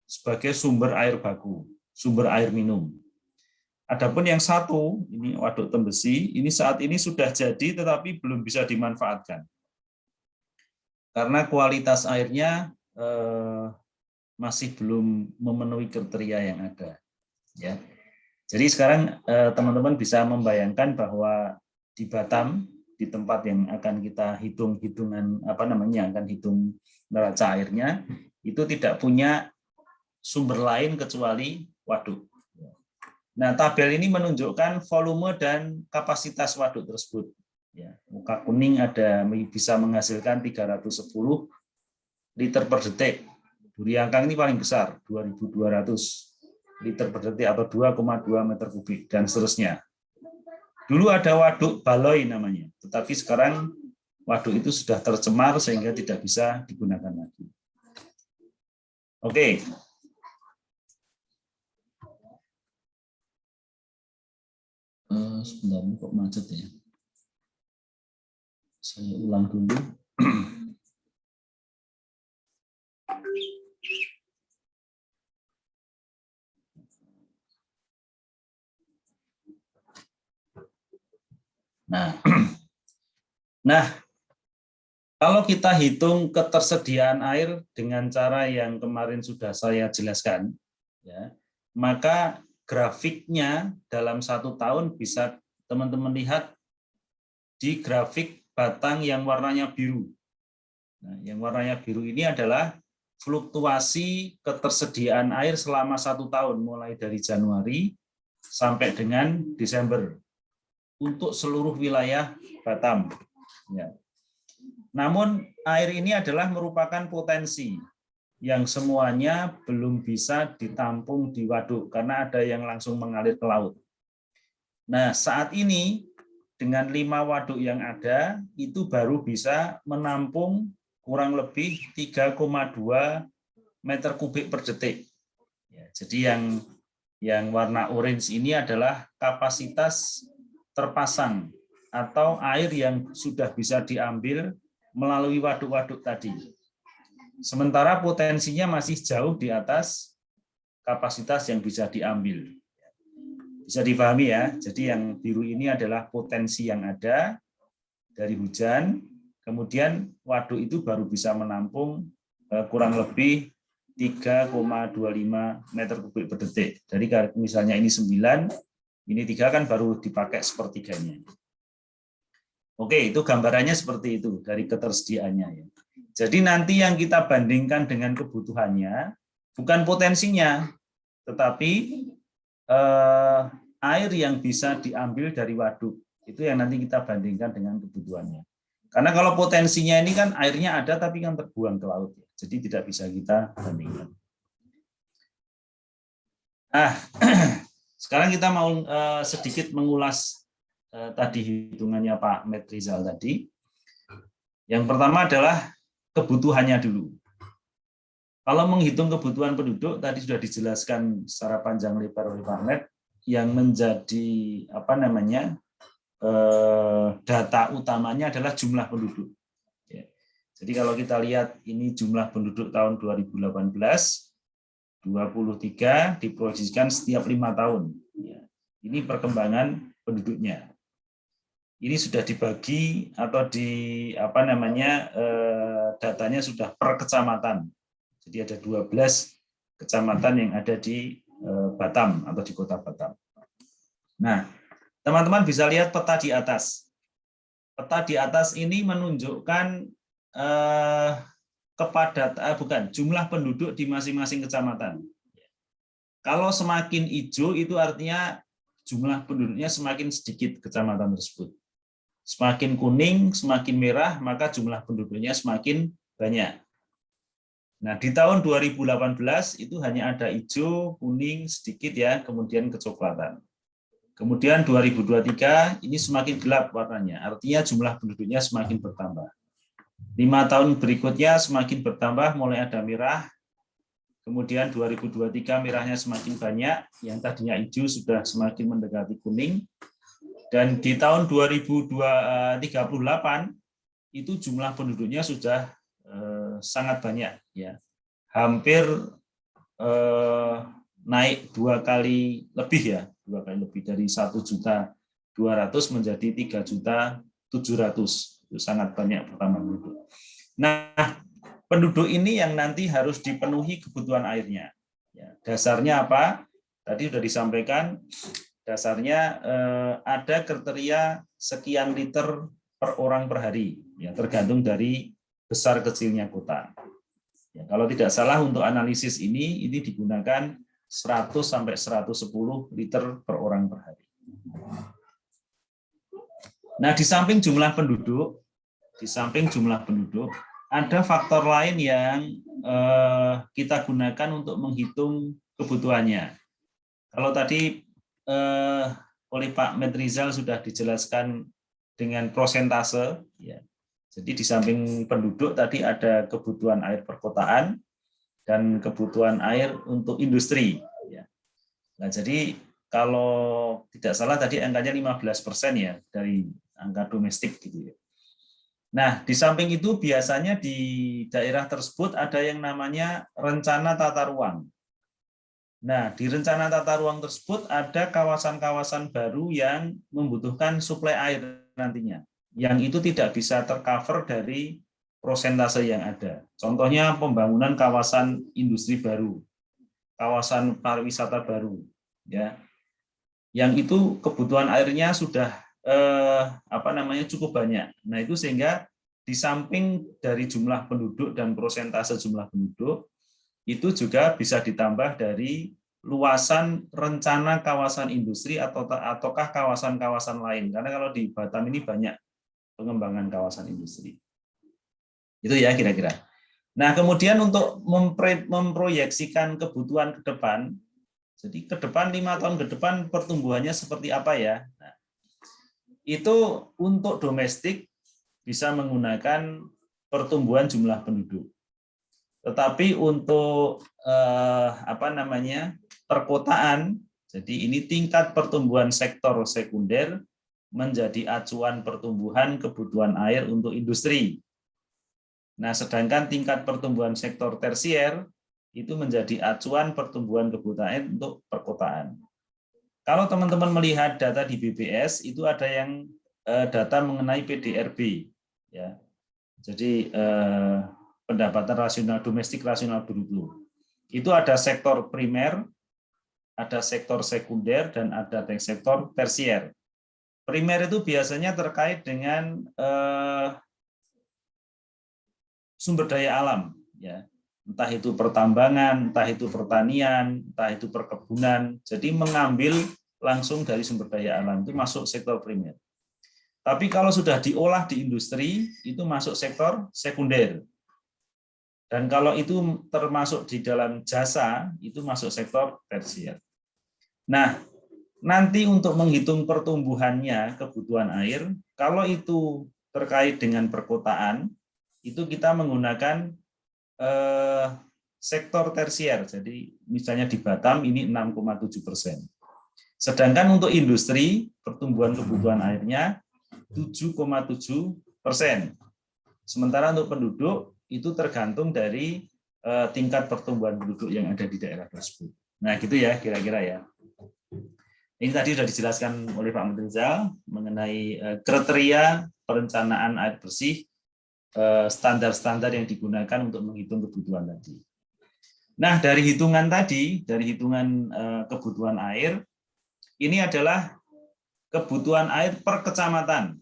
sebagai sumber air baku, sumber air minum. Adapun yang satu, ini waduk Tembesi, ini saat ini sudah jadi tetapi belum bisa dimanfaatkan. Karena kualitas airnya masih belum memenuhi kriteria yang ada. Ya. Jadi sekarang teman-teman bisa membayangkan bahwa di Batam, di tempat yang akan kita akan hitung neraca airnya, itu tidak punya sumber lain kecuali waduk. Nah, tabel ini menunjukkan volume dan kapasitas waduk tersebut. Ya, Muka Kuning bisa menghasilkan 310 liter per detik. Duriangkang ini paling besar, 2.200 liter per detik atau 2,2 meter kubik dan seterusnya. Dulu ada waduk Baloi namanya, tetapi sekarang waduk itu sudah tercemar sehingga tidak bisa digunakan lagi. Oke. Sebentar, ini kok macet ya. Saya ulang dulu. Nah, kalau kita hitung ketersediaan air dengan cara yang kemarin sudah saya jelaskan, ya, maka grafiknya dalam 1 tahun bisa teman-teman lihat di grafik batang yang warnanya biru. Nah, yang warnanya biru ini adalah fluktuasi ketersediaan air selama 1 tahun, mulai dari Januari sampai dengan Desember untuk seluruh wilayah Batam. Ya. Namun air ini adalah merupakan potensi yang semuanya belum bisa ditampung di waduk karena ada yang langsung mengalir ke laut. Nah, saat ini dengan 5 waduk yang ada itu baru bisa menampung kurang lebih 3,2 meter kubik per detik. Ya, jadi yang Yang warna orange ini adalah kapasitas terpasang atau air yang sudah bisa diambil melalui waduk-waduk tadi. Sementara potensinya masih jauh di atas kapasitas yang bisa diambil. Bisa dipahami ya, jadi yang biru ini adalah potensi yang ada dari hujan, kemudian waduk itu baru bisa menampung kurang lebih 3,25 meter kubik per detik. Jadi misalnya ini 9, ini 3 kan baru dipakai sepertiganya. Oke, itu gambarannya seperti itu dari ketersediaannya. Ya. Jadi nanti yang kita bandingkan dengan kebutuhannya, bukan potensinya, tetapi air yang bisa diambil dari waduk. Itu yang nanti kita bandingkan dengan kebutuhannya. Karena kalau potensinya ini kan airnya ada tapi kan terbuang ke laut. Jadi tidak bisa kita bandingkan. Sekarang kita mau sedikit mengulas tadi hitungannya Pak Metrizal tadi. Yang pertama adalah kebutuhannya dulu. Kalau menghitung kebutuhan penduduk tadi sudah dijelaskan secara panjang lebar oleh Pak Met, yang menjadi data utamanya adalah jumlah penduduk. Jadi kalau kita lihat ini jumlah penduduk tahun 2018, 23 diproyeksikan setiap 5 tahun. Ini perkembangan penduduknya. Ini sudah dibagi atau datanya sudah per kecamatan. Jadi ada 12 kecamatan yang ada di Batam atau di kota Batam. Nah, teman-teman bisa lihat peta di atas. Peta di atas ini menunjukkan jumlah penduduk di masing-masing kecamatan. Kalau semakin hijau itu artinya jumlah penduduknya semakin sedikit kecamatan tersebut. Semakin kuning, semakin merah, maka jumlah penduduknya semakin banyak. Nah, di tahun 2018 itu hanya ada hijau, kuning sedikit ya, kemudian kecoklatan. Kemudian 2023 ini semakin gelap warnanya, artinya jumlah penduduknya semakin bertambah. 5 tahun berikutnya semakin bertambah, mulai ada merah. Kemudian 2023 merahnya semakin banyak, yang tadinya hijau sudah semakin mendekati kuning. Dan di tahun 2038 itu jumlah penduduknya sudah sangat banyak, ya, hampir naik 2 kali lebih ya, 2 kali lebih dari 1.200.000 menjadi 3.700.000. Itu sangat banyak pertambahan penduduk. Nah, penduduk ini yang nanti harus dipenuhi kebutuhan airnya. Ya, dasarnya apa? Tadi sudah disampaikan. Dasarnya ada kriteria sekian liter per orang per hari, ya, tergantung dari besar kecilnya kota. Ya, kalau tidak salah untuk analisis ini digunakan 100 sampai 110 liter per orang per hari. Nah, di samping jumlah penduduk, ada faktor lain yang kita gunakan untuk menghitung kebutuhannya. Kalau tadi oleh Pak Metrizal sudah dijelaskan dengan prosentase, ya. Jadi di samping penduduk tadi ada kebutuhan air perkotaan dan kebutuhan air untuk industri. Ya. Nah, jadi kalau tidak salah tadi angkanya 15% ya dari angka domestik gitu ya. Nah, di samping itu biasanya di daerah tersebut ada yang namanya rencana tata ruang. Nah, di rencana tata ruang tersebut ada kawasan-kawasan baru yang membutuhkan suplai air nantinya, yang itu tidak bisa tercover dari prosentase yang ada. Contohnya pembangunan kawasan industri baru, kawasan pariwisata baru, ya, yang itu kebutuhan airnya sudah cukup banyak. Nah, itu sehingga di samping dari jumlah penduduk dan prosentase jumlah penduduk, itu juga bisa ditambah dari luasan rencana kawasan industri ataukah kawasan-kawasan lain. Karena kalau di Batam ini banyak pengembangan kawasan industri. Itu ya kira-kira. Nah, kemudian untuk memproyeksikan kebutuhan ke depan, jadi ke depan 5 tahun ke depan pertumbuhannya seperti apa ya? Nah, itu untuk domestik bisa menggunakan pertumbuhan jumlah penduduk. Tetapi untuk perkotaan Jadi ini tingkat pertumbuhan sektor sekunder menjadi acuan pertumbuhan kebutuhan air untuk industri. Nah, sedangkan tingkat pertumbuhan sektor tersier itu menjadi acuan pertumbuhan kebutuhan air untuk perkotaan. Kalau teman-teman melihat data di BBS, itu ada yang data mengenai PDRB. Ya. Jadi pendapatan rasional domestik rasional bruto. Itu ada sektor primer, ada sektor sekunder, dan ada sektor tersier. Primer itu biasanya terkait dengan sumber daya alam, ya, entah itu pertambangan, entah itu pertanian, entah itu perkebunan. Jadi mengambil langsung dari sumber daya alam itu masuk sektor primer. Tapi kalau sudah diolah di industri itu masuk sektor sekunder. Dan kalau itu termasuk di dalam jasa itu masuk sektor tersier. Nah, nanti untuk menghitung pertumbuhannya kebutuhan air, kalau itu terkait dengan perkotaan, itu kita menggunakan sektor tersier. Jadi misalnya di Batam ini 6,7%. Sedangkan untuk industri, pertumbuhan kebutuhan airnya 7,7%. Sementara untuk penduduk, itu tergantung dari tingkat pertumbuhan penduduk yang ada di daerah tersebut. Nah, gitu ya kira-kira ya. Ini tadi sudah dijelaskan oleh Pak Menteri Rizal mengenai kriteria perencanaan air bersih, standar-standar yang digunakan untuk menghitung kebutuhan tadi. Nah, dari hitungan tadi, dari hitungan kebutuhan air, ini adalah kebutuhan air per kecamatan.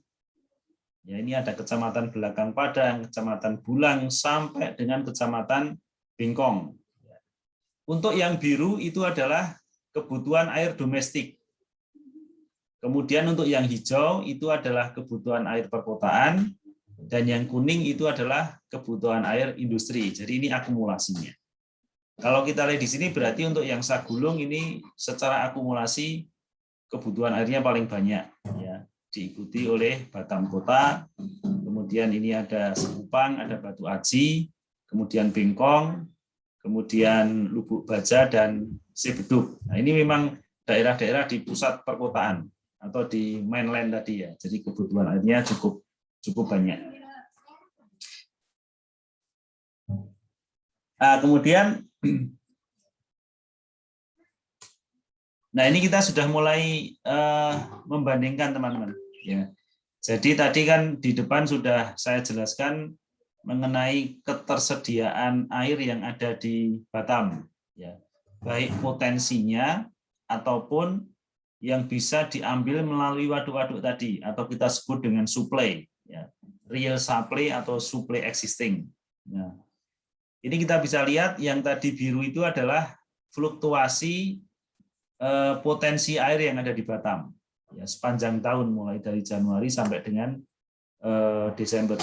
Ya, ini ada kecamatan Belakang Padang, kecamatan Bulang, sampai dengan kecamatan Bengkong. Untuk yang biru itu adalah kebutuhan air domestik. Kemudian untuk yang hijau itu adalah kebutuhan air perkotaan, dan yang kuning itu adalah kebutuhan air industri. Jadi ini akumulasinya. Kalau kita lihat di sini berarti untuk yang Sagulung ini secara akumulasi kebutuhan airnya paling banyak, ya. Diikuti oleh Batam Kota, kemudian ini ada Sekupang, ada Batu Aji, kemudian Bengkong, kemudian Lubuk Baja, dan Sebeduk. Nah, ini memang daerah-daerah di pusat perkotaan atau di mainland tadi ya. Jadi kebutuhan airnya cukup banyak. Nah, kemudian, nah ini kita sudah mulai membandingkan teman-teman. Ya. Jadi tadi kan di depan sudah saya jelaskan mengenai ketersediaan air yang ada di Batam, ya, baik potensinya ataupun yang bisa diambil melalui waduk-waduk tadi, atau kita sebut dengan supply, ya, real supply atau supply existing. Nah, ini kita bisa lihat yang tadi biru itu adalah fluktuasi potensi air yang ada di Batam. Ya, sepanjang tahun mulai dari Januari sampai dengan Desember.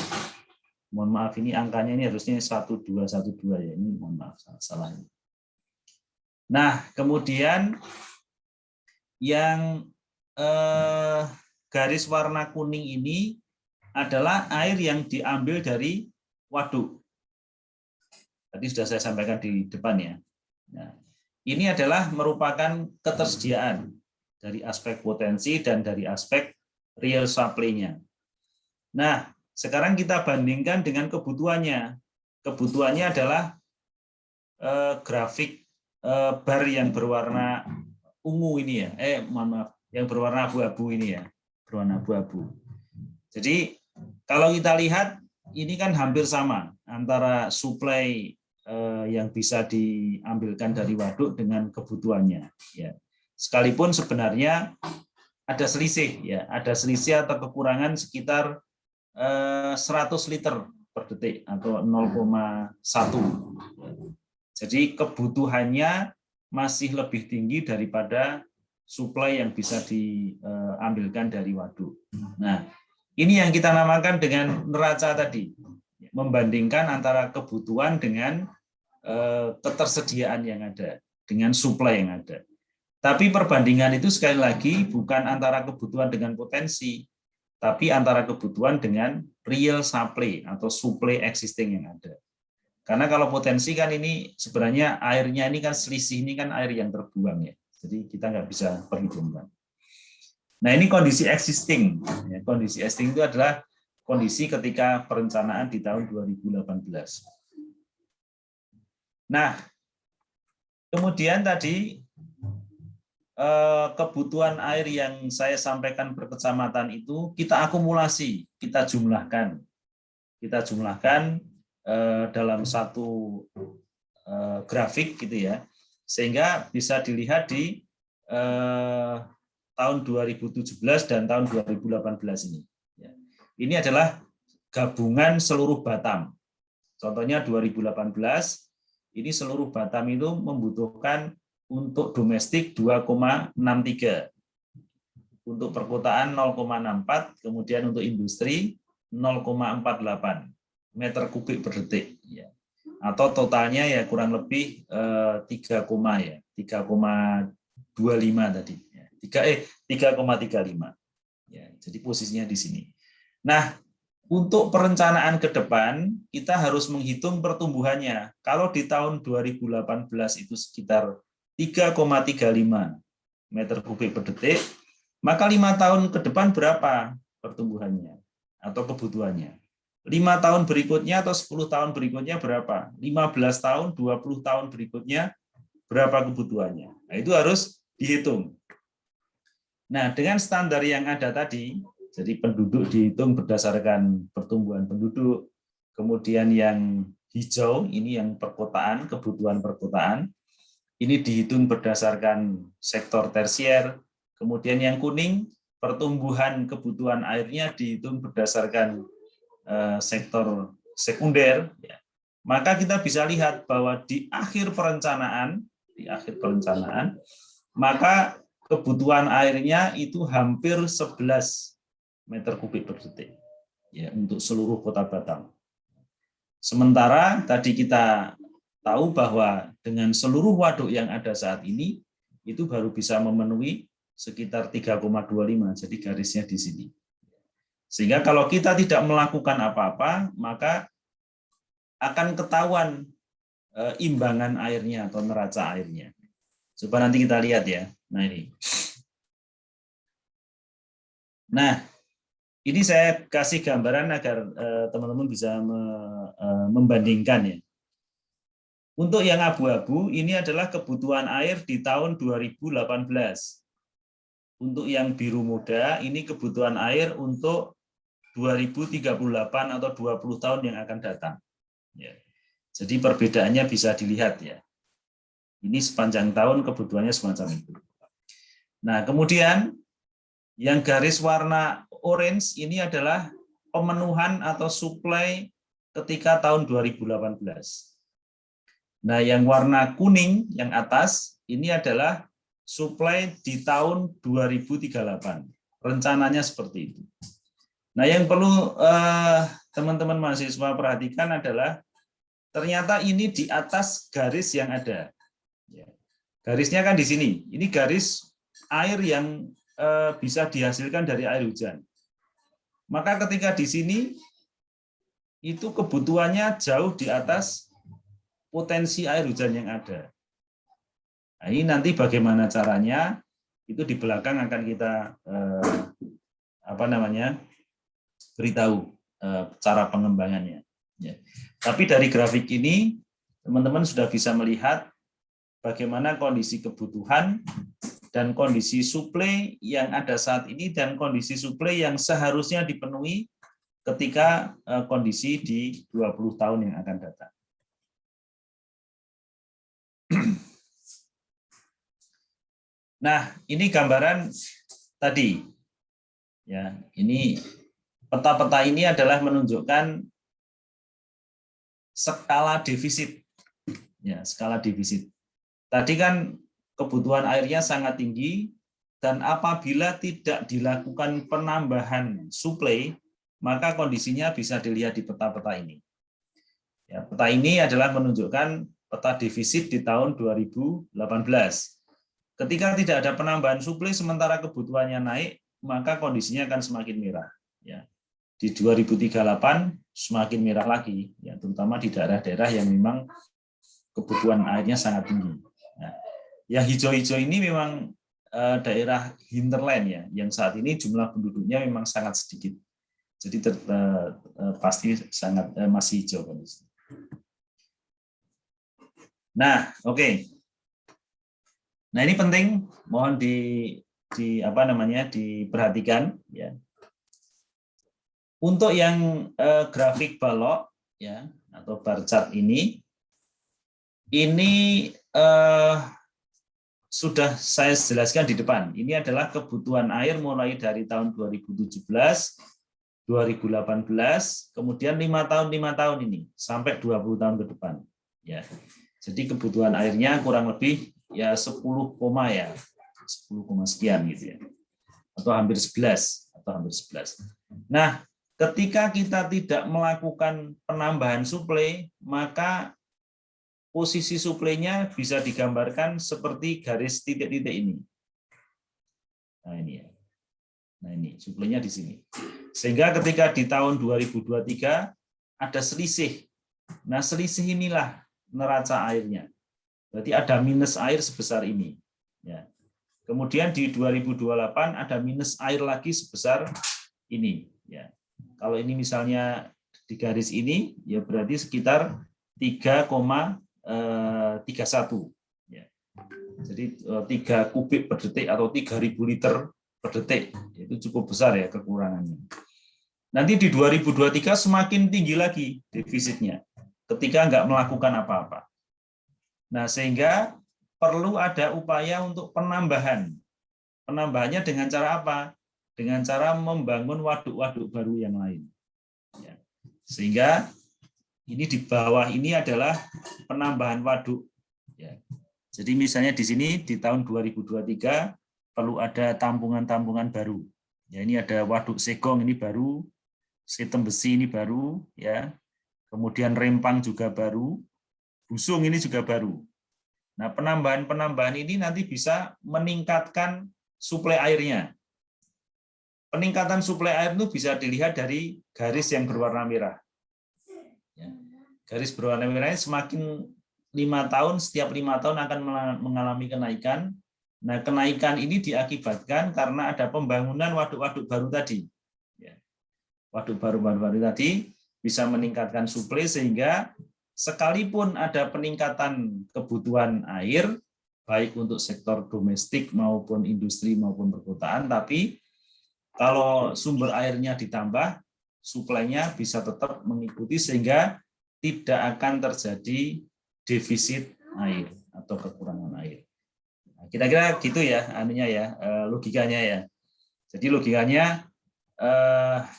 Mohon maaf ini angkanya ini harusnya 1212 ya, ini mohon maaf salah. Nah, kemudian yang garis warna kuning ini adalah air yang diambil dari waduk. Tadi sudah saya sampaikan di depan ya. Nah, ini adalah merupakan ketersediaan dari aspek potensi dan dari aspek real supply-nya. Nah, sekarang kita bandingkan dengan kebutuhannya. Kebutuhannya adalah grafik bar yang berwarna ungu ini ya. Mohon maaf, yang berwarna abu-abu ini ya. Berwarna abu-abu. Jadi, kalau kita lihat ini kan hampir sama antara supply yang bisa diambilkan dari waduk dengan kebutuhannya ya. Sekalipun sebenarnya ada selisih ya, ada selisih atau kekurangan sekitar 100 liter per detik atau 0,1. Jadi kebutuhannya masih lebih tinggi daripada supply yang bisa diambilkan dari waduk. Nah, ini yang kita namakan dengan neraca tadi, membandingkan antara kebutuhan dengan ketersediaan yang ada, dengan supply yang ada. Tapi perbandingan itu sekali lagi bukan antara kebutuhan dengan potensi, tapi antara kebutuhan dengan real supply atau supply existing yang ada. Karena kalau potensi kan ini sebenarnya airnya ini kan selisih, ini kan air yang terbuang ya. Jadi kita nggak bisa perhitungkan. Nah, ini kondisi existing. Ya, kondisi existing itu adalah kondisi ketika perencanaan di tahun 2018. Nah, kemudian tadi kebutuhan air yang saya sampaikan per kecamatan itu kita akumulasi, kita jumlahkan dalam satu grafik gitu ya, sehingga bisa dilihat di tahun 2017 dan tahun 2018 ini. Ini adalah gabungan seluruh Batam. Contohnya 2018 ini seluruh Batam itu membutuhkan untuk domestik 2,63, untuk perkotaan 0,64, kemudian untuk industri 0,48 meter kubik per detik, ya. Atau totalnya ya kurang lebih 3,25 tadi, 3,35. Ya, jadi posisinya di sini. Nah, untuk perencanaan ke depan kita harus menghitung pertumbuhannya. Kalau di tahun 2018 itu sekitar 3,35 meter kubik per detik, maka 5 tahun ke depan berapa pertumbuhannya atau kebutuhannya? 5 tahun berikutnya atau 10 tahun berikutnya berapa? 15 tahun, 20 tahun berikutnya berapa kebutuhannya? Nah, itu harus dihitung. Nah, dengan standar yang ada tadi, jadi penduduk dihitung berdasarkan pertumbuhan penduduk, kemudian yang hijau ini yang perkotaan, kebutuhan perkotaan, ini dihitung berdasarkan sektor tersier, kemudian yang kuning pertumbuhan kebutuhan airnya dihitung berdasarkan sektor sekunder, ya. Maka kita bisa lihat bahwa di akhir perencanaan, maka kebutuhan airnya itu hampir 11 meter kubik per detik, ya, untuk seluruh kota Batam. Sementara tadi kita tahu bahwa dengan seluruh waduk yang ada saat ini itu baru bisa memenuhi sekitar 3,25, jadi garisnya di sini. Sehingga kalau kita tidak melakukan apa-apa, maka akan ketahuan imbangan airnya atau neraca airnya. Coba nanti kita lihat ya. Nah, ini. Nah, ini saya kasih gambaran agar teman-teman bisa membandingkan ya. Untuk yang abu-abu, ini adalah kebutuhan air di tahun 2018. Untuk yang biru muda, ini kebutuhan air untuk 2038 atau 20 tahun yang akan datang. Ya. Jadi perbedaannya bisa dilihat ya. Ini sepanjang tahun kebutuhannya semacam itu. Nah, kemudian yang garis warna orange ini adalah pemenuhan atau suplai ketika tahun 2018. Nah, yang warna kuning yang atas ini adalah suplai di tahun 2038. Rencananya seperti itu. Nah, yang perlu teman-teman mahasiswa perhatikan adalah ternyata ini di atas garis yang ada. Garisnya kan di sini. Ini garis air yang bisa dihasilkan dari air hujan. Maka ketika di sini itu kebutuhannya jauh di atas potensi air hujan yang ada. Nah, ini nanti bagaimana caranya itu di belakang akan kita beritahu cara pengembangannya. Ya. Tapi dari grafik ini teman-teman sudah bisa melihat bagaimana kondisi kebutuhan dan kondisi suplai yang ada saat ini dan kondisi suplai yang seharusnya dipenuhi ketika kondisi di 20 tahun yang akan datang. Nah, ini gambaran tadi. Ya, ini peta-peta ini adalah menunjukkan skala defisit. Ya, skala defisit. Tadi kan kebutuhan airnya sangat tinggi dan apabila tidak dilakukan penambahan suplai, maka kondisinya bisa dilihat di peta-peta ini. Ya, peta ini adalah menunjukkan peta defisit di tahun 2018. Ketika tidak ada penambahan suplai sementara kebutuhannya naik, maka kondisinya akan semakin merah. Ya. Di 2038 semakin merah lagi, ya, terutama di daerah-daerah yang memang kebutuhan airnya sangat tinggi. Nah, Yang hijau-hijau ini memang daerah hinterland ya, yang saat ini jumlah penduduknya memang sangat sedikit. Jadi pasti sangat masih hijau kondisi. Nah, oke. Nah, ini penting, mohon diperhatikan ya. Untuk yang grafik balok ya atau bar chart ini sudah saya jelaskan di depan. Ini adalah kebutuhan air mulai dari tahun 2017, 2018, kemudian 5 tahun ini sampai 20 tahun ke depan. Ya. Jadi kebutuhan airnya kurang lebih ya 10, ya 10, sekian gitu ya. Atau hampir 11 Nah, ketika kita tidak melakukan penambahan suplai, maka posisi suplainya bisa digambarkan seperti garis titik-titik ini. Nah, ini ya. Nah, ini suplainya di sini. Sehingga ketika di tahun 2023 ada selisih. Nah, selisih inilah neraca airnya. Berarti ada minus air sebesar ini. Ya. Kemudian di 2028 ada minus air lagi sebesar ini. Ya. Kalau ini misalnya di garis ini, ya berarti sekitar 3,31. Ya. Jadi 3 kubik per detik atau 3.000 liter per detik. Itu cukup besar ya kekurangannya. Nanti di 2023 semakin tinggi lagi defisitnya ketika nggak melakukan apa-apa. Nah, sehingga perlu ada upaya untuk penambahan. Penambahannya dengan cara apa? Dengan cara membangun waduk-waduk baru yang lain. Ya. Sehingga ini di bawah ini adalah penambahan waduk. Ya. Jadi misalnya di sini di tahun 2023 perlu ada tampungan-tampungan baru. Ya, ini ada waduk Segong ini baru, Sitem Besi ini baru, ya. Kemudian Rempang juga baru, Busung ini juga baru. Nah, penambahan-penambahan ini nanti bisa meningkatkan suplai airnya. Peningkatan suplai air itu bisa dilihat dari garis yang berwarna merah. Ya. Garis berwarna merah semakin 5 tahun, setiap 5 tahun akan mengalami kenaikan. Nah, kenaikan ini diakibatkan karena ada pembangunan waduk-waduk baru tadi. Ya. Waduk baru tadi bisa meningkatkan suplai sehingga sekalipun ada peningkatan kebutuhan air, baik untuk sektor domestik maupun industri maupun perkotaan, tapi kalau sumber airnya ditambah, suplainya bisa tetap mengikuti sehingga tidak akan terjadi defisit air atau kekurangan air. Nah, kira-kira gitu ya, logikanya ya. Jadi logikanya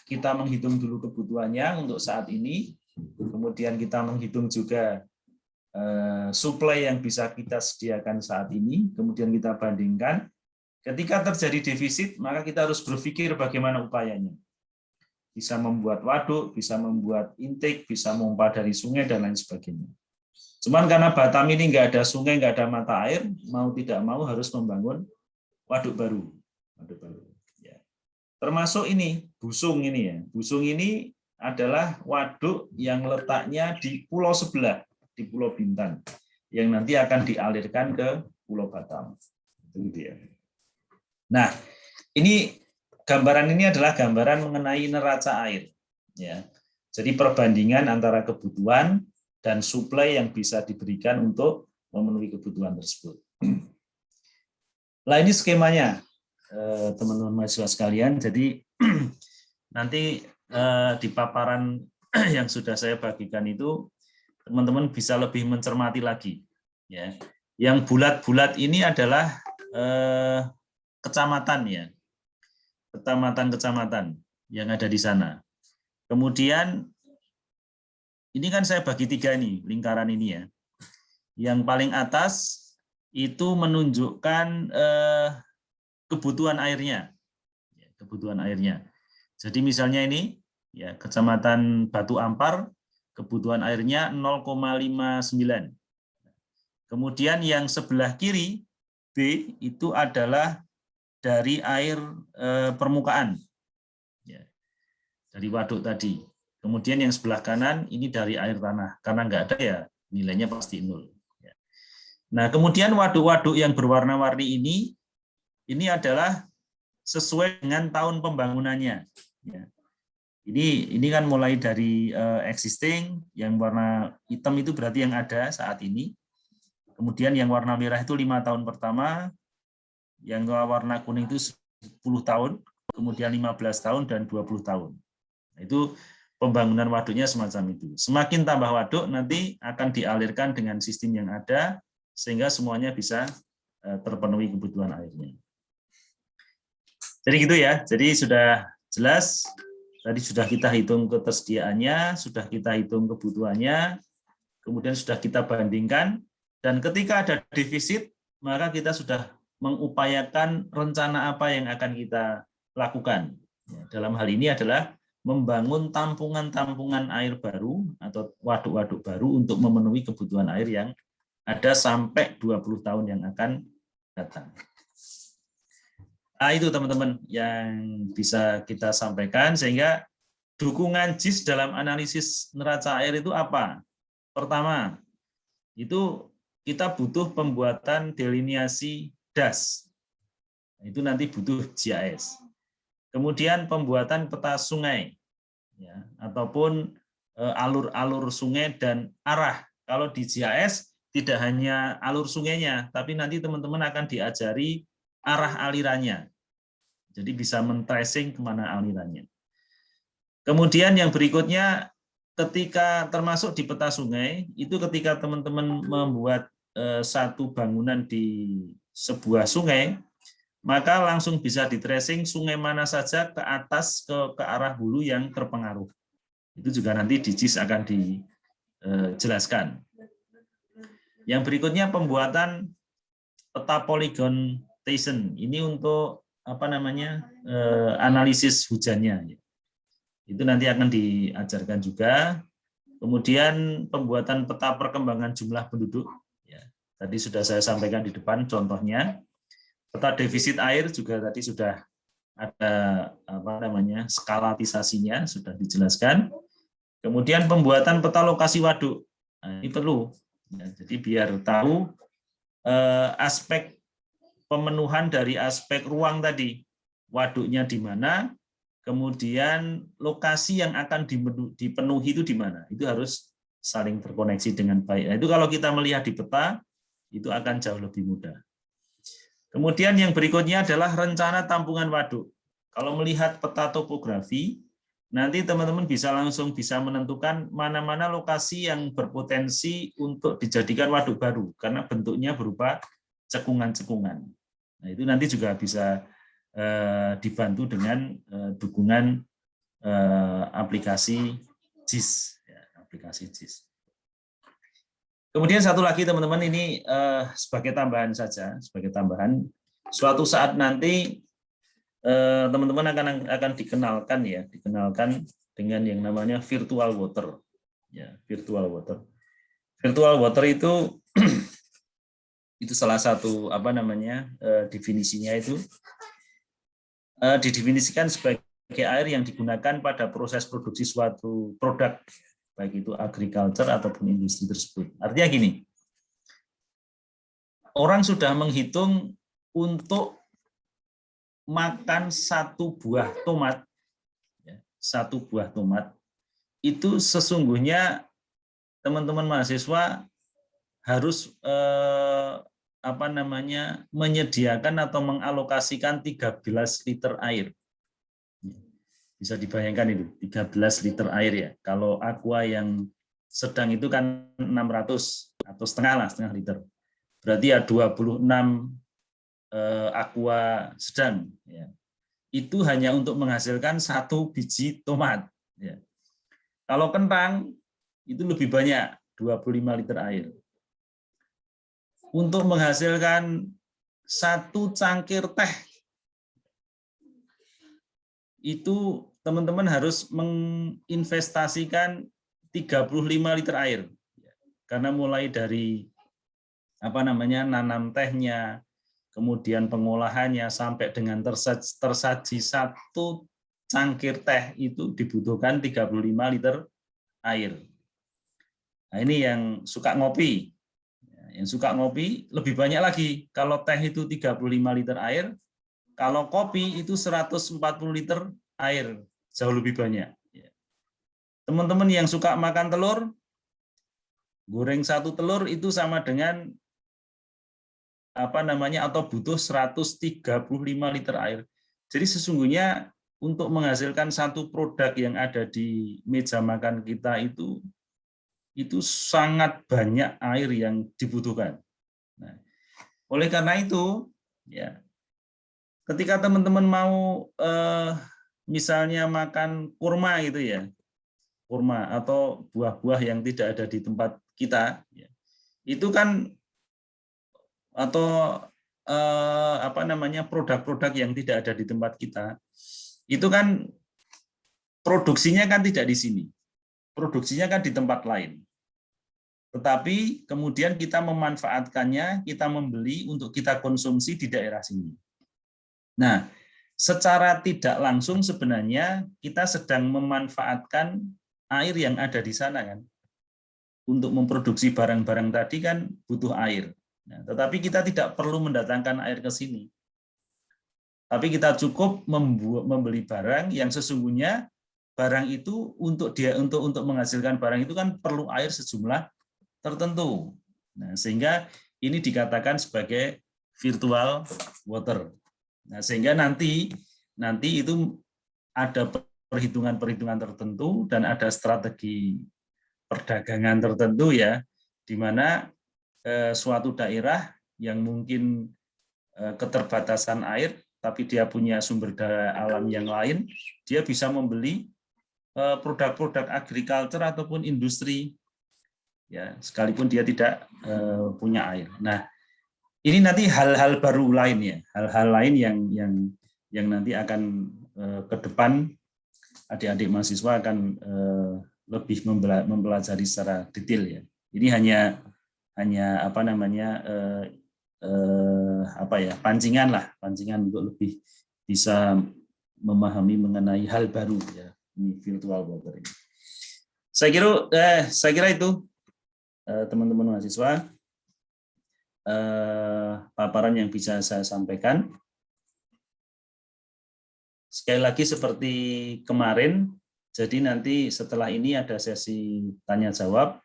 kita menghitung dulu kebutuhannya untuk saat ini, kemudian kita menghitung juga suplai yang bisa kita sediakan saat ini, kemudian kita bandingkan. Ketika terjadi defisit, maka kita harus berpikir bagaimana upayanya. Bisa membuat waduk, bisa membuat intake, bisa memompa dari sungai, dan lain sebagainya. Cuman karena Batam ini nggak ada sungai, nggak ada mata air, mau tidak mau harus membangun waduk baru. Termasuk ini, Busung ini ya. Busung ini adalah waduk yang letaknya di pulau sebelah, di Pulau Bintan, yang nanti akan dialirkan ke Pulau Batam. Gitu ya. Nah, ini gambaran ini adalah gambaran mengenai neraca air. Ya. Jadi perbandingan antara kebutuhan dan suplai yang bisa diberikan untuk memenuhi kebutuhan tersebut. Nah, ini skemanya. Teman-teman mahasiswa sekalian, jadi nanti di paparan yang sudah saya bagikan itu teman-teman bisa lebih mencermati lagi ya. Yang bulat-bulat ini adalah kecamatan ya, kecamatan yang ada di sana. Kemudian ini kan saya bagi 3 nih lingkaran ini ya. Yang paling atas itu menunjukkan kebutuhan airnya. Jadi misalnya ini ya Kecamatan Batu Ampar kebutuhan airnya 0,59. Kemudian yang sebelah kiri B itu adalah dari air permukaan. Ya, dari waduk tadi. Kemudian yang sebelah kanan ini dari air tanah. Karena nggak ada ya nilainya pasti 0. Nah, kemudian waduk-waduk yang berwarna-warni ini adalah sesuai dengan tahun pembangunannya. Ya. Ini kan mulai dari existing, yang warna hitam itu berarti yang ada saat ini. Kemudian yang warna merah itu 5 tahun pertama, yang warna kuning itu 10 tahun, kemudian 15 tahun dan 20 tahun. Nah, itu pembangunan waduknya semacam itu. Semakin tambah waduk nanti akan dialirkan dengan sistem yang ada sehingga semuanya bisa terpenuhi kebutuhan airnya. Jadi gitu ya. Jadi sudah jelas. Tadi sudah kita hitung ketersediaannya, sudah kita hitung kebutuhannya, kemudian sudah kita bandingkan, dan ketika ada defisit, maka kita sudah mengupayakan rencana apa yang akan kita lakukan. Dalam hal ini adalah membangun tampungan-tampungan air baru atau waduk-waduk baru untuk memenuhi kebutuhan air yang ada sampai 20 tahun yang akan datang. Nah, itu teman-teman yang bisa kita sampaikan, sehingga dukungan JIS dalam analisis neraca air itu apa? Pertama, itu kita butuh pembuatan delineasi DAS. Itu nanti butuh GIS. Kemudian pembuatan peta sungai, ya, ataupun alur-alur sungai dan arah. Kalau di GIS tidak hanya alur sungainya, tapi nanti teman-teman akan diajari arah alirannya. Jadi bisa men-tracing kemana alirannya. Kemudian yang berikutnya, ketika termasuk di peta sungai, itu ketika teman-teman membuat satu bangunan di sebuah sungai, maka langsung bisa di-tracing sungai mana saja ke atas ke arah hulu yang terpengaruh. Itu juga nanti di JIS akan dijelaskan. Yang berikutnya pembuatan peta polygonation. Ini untuk analisis hujannya. Itu nanti akan diajarkan juga. Kemudian pembuatan peta perkembangan jumlah penduduk. Ya, tadi sudah saya sampaikan di depan contohnya. Peta defisit air juga tadi sudah ada skalatisasinya sudah dijelaskan. Kemudian pembuatan peta lokasi waduk. Nah, ini perlu. Ya, jadi biar tahu aspek pemenuhan dari aspek ruang tadi, waduknya di mana, kemudian lokasi yang akan dipenuhi itu di mana, itu harus saling terkoneksi dengan baik. Nah, itu kalau kita melihat di peta, itu akan jauh lebih mudah. Kemudian yang berikutnya adalah rencana tampungan waduk. Kalau melihat peta topografi, nanti teman-teman langsung bisa menentukan mana-mana lokasi yang berpotensi untuk dijadikan waduk baru, karena bentuknya berupa cekungan-cekungan. Nah, itu nanti juga bisa dibantu dengan dukungan aplikasi JIS. Ya, aplikasi JIS. Kemudian satu lagi teman-teman, ini sebagai tambahan saja, sebagai tambahan. Suatu saat nanti teman-teman akan dikenalkan dengan yang namanya virtual water. Ya, virtual water. Virtual water itu salah satu definisinya itu didefinisikan sebagai air yang digunakan pada proses produksi suatu produk, baik itu agriculture ataupun industri tersebut. Artinya gini, orang sudah menghitung untuk makan satu buah tomat itu sesungguhnya teman-teman mahasiswa harus menyediakan atau mengalokasikan 13 liter air. Bisa dibayangkan itu, 13 liter air ya. Kalau aqua yang sedang itu kan 600 atau setengah liter. Berarti ya 26 aqua sedang. Ya. Itu hanya untuk menghasilkan 1 biji tomat. Ya. Kalau kentang itu lebih banyak, 25 liter air. Untuk menghasilkan 1 cangkir teh, itu teman-teman harus menginvestasikan 35 liter air. Karena mulai dari nanam tehnya, kemudian pengolahannya, sampai dengan tersaji 1 cangkir teh itu dibutuhkan 35 liter air. Nah, ini yang suka ngopi. Yang suka ngopi lebih banyak lagi. Kalau teh itu 35 liter air, kalau kopi itu 140 liter air, jauh lebih banyak. Teman-teman yang suka makan telur, goreng satu telur itu sama dengan atau butuh 135 liter air. Jadi sesungguhnya untuk menghasilkan satu produk yang ada di meja makan kita itu sangat banyak air yang dibutuhkan. Nah, oleh karena itu, ya, ketika teman-teman mau misalnya makan kurma gitu ya, kurma atau buah-buah yang tidak ada di tempat kita, ya, itu kan atau produk-produk yang tidak ada di tempat kita, itu kan produksinya kan tidak di sini, produksinya kan di tempat lain. Tetapi kemudian kita memanfaatkannya, kita membeli untuk kita konsumsi di daerah sini. Nah, secara tidak langsung sebenarnya kita sedang memanfaatkan air yang ada di sana kan. Untuk memproduksi barang-barang tadi kan butuh air. Nah, tetapi kita tidak perlu mendatangkan air ke sini. Tapi kita cukup membeli barang yang sesungguhnya barang itu untuk menghasilkan barang itu kan perlu air sejumlah tertentu. Nah, sehingga ini dikatakan sebagai virtual water. Nah, sehingga nanti itu ada perhitungan-perhitungan tertentu dan ada strategi perdagangan tertentu ya, di mana suatu daerah yang mungkin keterbatasan air, tapi dia punya sumber daya alam yang lain, dia bisa membeli produk-produk agriculture ataupun industri, ya, sekalipun dia tidak punya air. Nah, ini nanti hal-hal baru lain ya, hal-hal lain yang nanti akan ke depan adik-adik mahasiswa akan lebih mempelajari secara detail ya. Ini hanya pancingan untuk lebih bisa memahami mengenai hal baru ya, ini virtual water ini. Saya kira itu teman-teman mahasiswa paparan yang bisa saya sampaikan. Sekali lagi seperti kemarin, jadi nanti setelah ini ada sesi tanya jawab,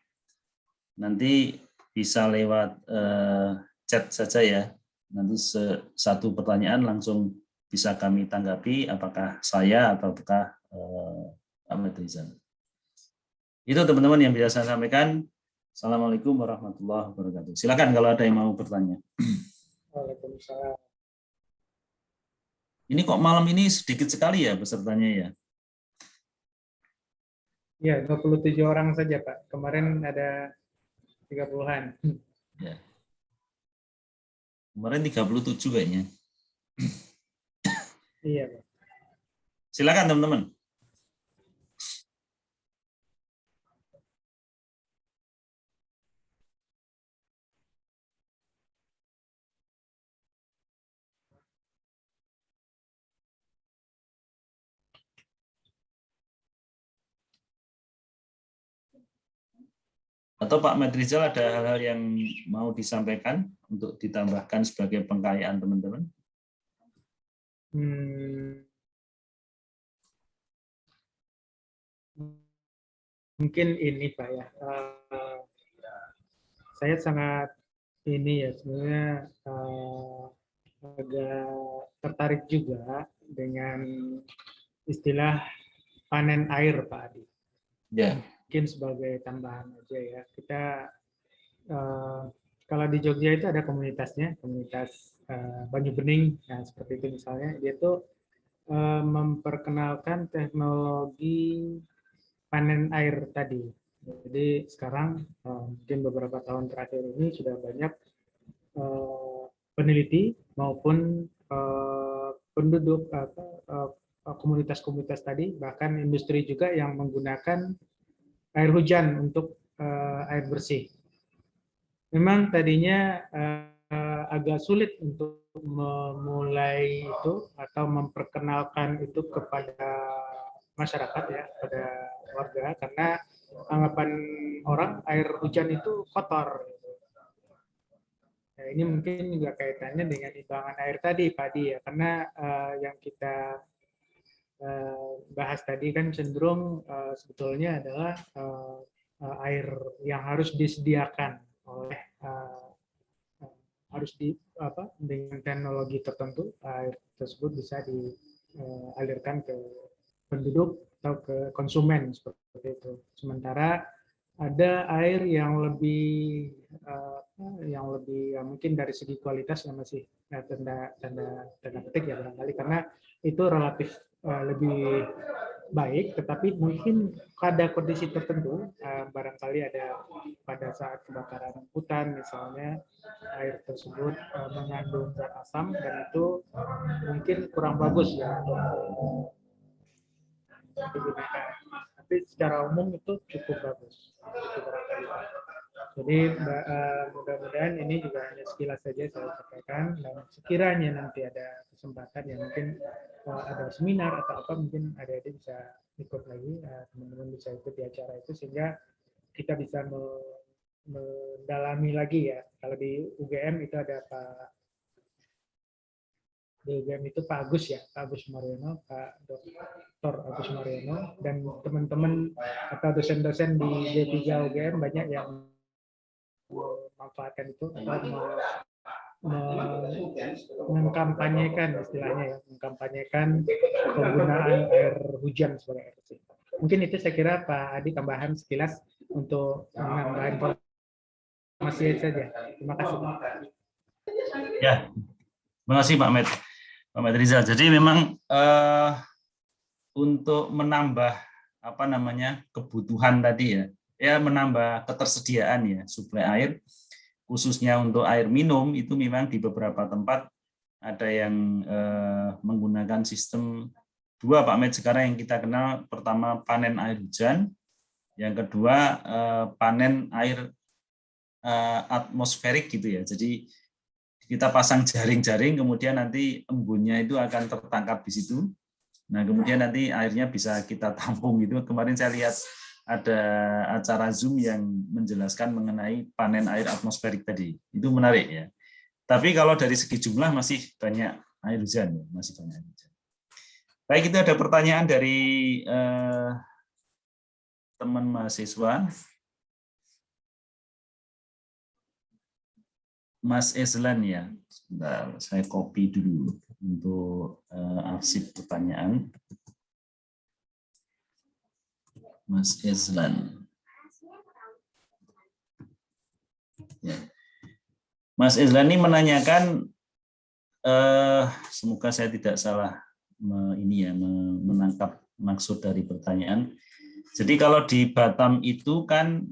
nanti bisa lewat chat saja ya, nanti satu pertanyaan langsung bisa kami tanggapi, apakah saya atau apakah Ahmad Rizal. Itu teman-teman yang bisa saya sampaikan. Assalamualaikum warahmatullahi wabarakatuh. Silakan kalau ada yang mau bertanya. Waalaikumsalam. Ini kok malam ini sedikit sekali ya pesertanya ya? Ya, 27 orang saja, Pak. Kemarin ada 30-an. Ya. Kemarin 37 kayaknya. Iya, Pak. Silakan teman-teman. Atau Pak Medrizal ada hal-hal yang mau disampaikan untuk ditambahkan sebagai pengkayaan teman-teman? Mungkin ini Pak ya. Saya sangat ini ya sebenarnya agak tertarik juga dengan istilah panen air Pak Adi. Ya. Mungkin sebagai tambahan aja ya. Kita kalau di Jogja itu ada komunitasnya, komunitas Banyu Bening, nah seperti itu misalnya, dia tuh memperkenalkan teknologi panen air tadi. Jadi sekarang mungkin beberapa tahun terakhir ini sudah banyak peneliti maupun penduduk komunitas-komunitas tadi, bahkan industri juga yang menggunakan air hujan untuk air bersih. Memang tadinya agak sulit untuk memulai itu atau memperkenalkan itu kepada masyarakat ya, pada warga, karena anggapan orang air hujan itu kotor. Nah, ini mungkin juga kaitannya dengan imbangan air tadi, Pak Adi, ya, karena yang kita bahas tadi kan cenderung sebetulnya adalah air yang harus disediakan oleh harus di apa dengan teknologi tertentu air tersebut bisa dialirkan ke penduduk atau ke konsumen seperti itu. Sementara ada air yang lebih ya mungkin dari segi kualitas yang masih tanda petik ya barangkali karena itu relatif lebih baik, tetapi mungkin pada kondisi tertentu barangkali ada pada saat kebakaran hutan misalnya air tersebut mengandung zat asam dan itu mungkin kurang bagus ya untuk digunakan. Tapi secara umum itu cukup bagus. Jadi mudah-mudahan ini juga hanya sekilas saja saya sampaikan dan sekiranya nanti ada kesempatan ya mungkin ada seminar atau apa mungkin adik-adik bisa ikut lagi, teman-teman bisa ikut di acara itu sehingga kita bisa mendalami lagi ya. Kalau di UGM itu ada di UGM itu Pak Agus ya, Pak Agus Mariono, Pak Dr. Agus Mariono, dan teman-teman atau dosen-dosen di D3 UGM banyak yang memanfaatkan itu atau mengkampanyekan istilahnya ya, mengkampanyekan penggunaan air hujan sebagai air bersih. Mungkin itu saya kira Pak Adi tambahan sekilas untuk menambah informasi saja. Terima kasih. Ya, terima kasih Pak Med Rizal. Jadi memang untuk menambah apa namanya kebutuhan tadi ya menambah ketersediaan ya suplai air khususnya untuk air minum itu memang di beberapa tempat ada yang menggunakan sistem dua Pak Med sekarang yang kita kenal, pertama panen air hujan, yang kedua panen air atmosferik gitu ya. Jadi kita pasang jaring-jaring kemudian nanti embunnya itu akan tertangkap di situ. Nah, kemudian nanti airnya bisa kita tampung gitu. Kemarin saya lihat ada acara Zoom yang menjelaskan mengenai panen air atmosferik tadi. Itu menarik ya. Tapi kalau dari segi jumlah masih banyak air hujan, ya. Masih banyak air hujan. Baik, itu ada pertanyaan dari teman mahasiswa. Mas Eslan ya. Sebentar, saya copy dulu untuk arsip pertanyaan. Mas Eslan. Ya. Mas Eslan ini menanyakan, semoga saya tidak salah menangkap maksud dari pertanyaan. Jadi kalau di Batam itu kan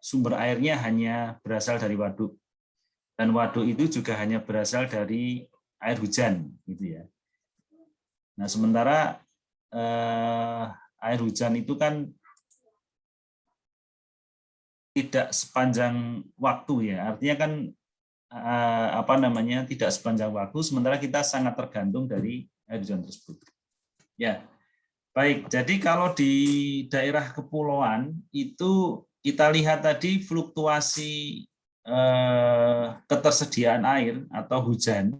sumber airnya hanya berasal dari waduk, dan waduk itu juga hanya berasal dari air hujan, gitu ya. Nah sementara air hujan itu kan tidak sepanjang waktu ya, artinya kan tidak sepanjang waktu, sementara kita sangat tergantung dari air hujan tersebut. Ya, baik. Jadi kalau di daerah kepulauan itu kita lihat tadi fluktuasi ketersediaan air atau hujan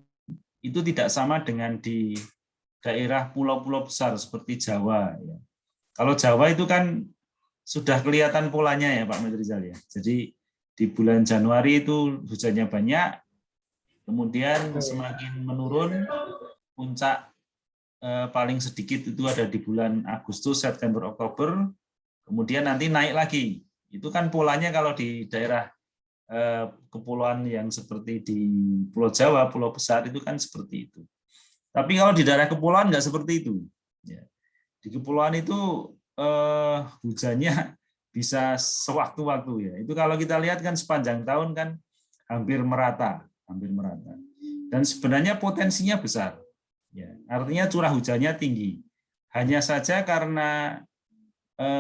itu tidak sama dengan di daerah pulau-pulau besar seperti Jawa. Ya. Kalau Jawa itu kan sudah kelihatan polanya ya Pak Medrizal ya. Jadi di bulan Januari itu hujannya banyak, kemudian semakin menurun, puncak paling sedikit itu ada di bulan Agustus, September, Oktober, kemudian nanti naik lagi. Itu kan polanya kalau di daerah kepulauan yang seperti di Pulau Jawa, pulau besar itu kan seperti itu. Tapi kalau di daerah kepulauan nggak seperti itu. Di kepulauan itu hujannya bisa sewaktu-waktu ya. Itu kalau kita lihat kan sepanjang tahun kan hampir merata. Dan sebenarnya potensinya besar. Ya, artinya curah hujannya tinggi. Hanya saja karena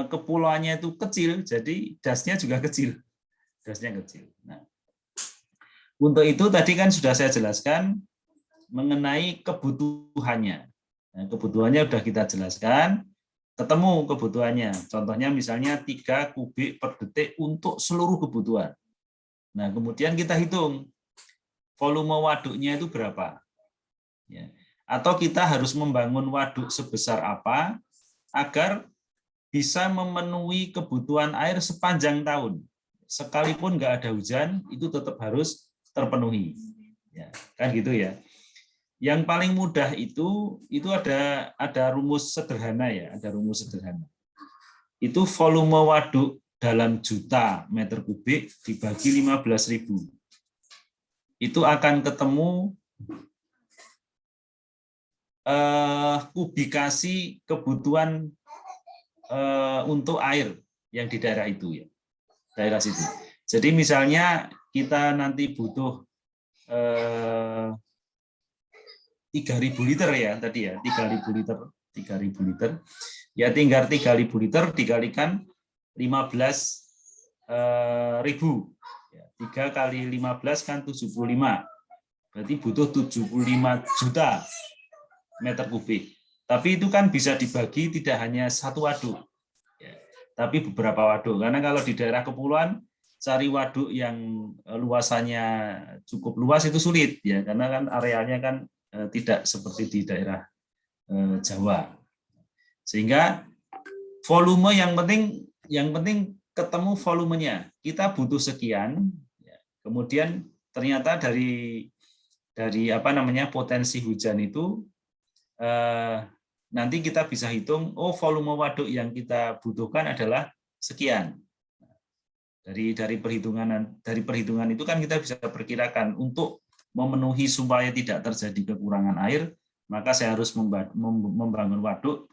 kepulauannya itu kecil, jadi dasnya juga kecil. Nah, untuk itu tadi kan sudah saya jelaskan mengenai kebutuhannya. Nah, kebutuhannya sudah kita jelaskan, ketemu kebutuhannya. Contohnya misalnya 3 kubik per detik untuk seluruh kebutuhan. Nah, kemudian kita hitung volume waduknya itu berapa. Ya. Atau kita harus membangun waduk sebesar apa agar bisa memenuhi kebutuhan air sepanjang tahun. Sekalipun nggak ada hujan, itu tetap harus terpenuhi. Ya, kan gitu ya. Yang paling mudah itu ada rumus sederhana ya, ada rumus sederhana. Itu volume waduk dalam juta meter kubik dibagi 15.000. Itu akan ketemu kubikasi kebutuhan untuk air yang di daerah itu ya, daerah situ. Jadi misalnya kita nanti butuh 3.000 liter ya tadi ya, 3.000 liter. Ya tinggal 3.000 liter dikalikan 15.000. 3 kali 15 kan 75. Berarti butuh 75 juta meter kubik. Tapi itu kan bisa dibagi tidak hanya satu waduk, ya, tapi beberapa waduk. Karena kalau di daerah kepulauan cari waduk yang luasannya cukup luas itu sulit, ya, karena kan arealnya kan tidak seperti di daerah Jawa. Sehingga volume yang penting ketemu volumenya. Kita butuh sekian, ya, kemudian ternyata dari potensi hujan itu nanti kita bisa hitung, volume waduk yang kita butuhkan adalah sekian. Dari perhitungan itu kan kita bisa perkirakan untuk memenuhi supaya tidak terjadi kekurangan air, maka saya harus membangun waduk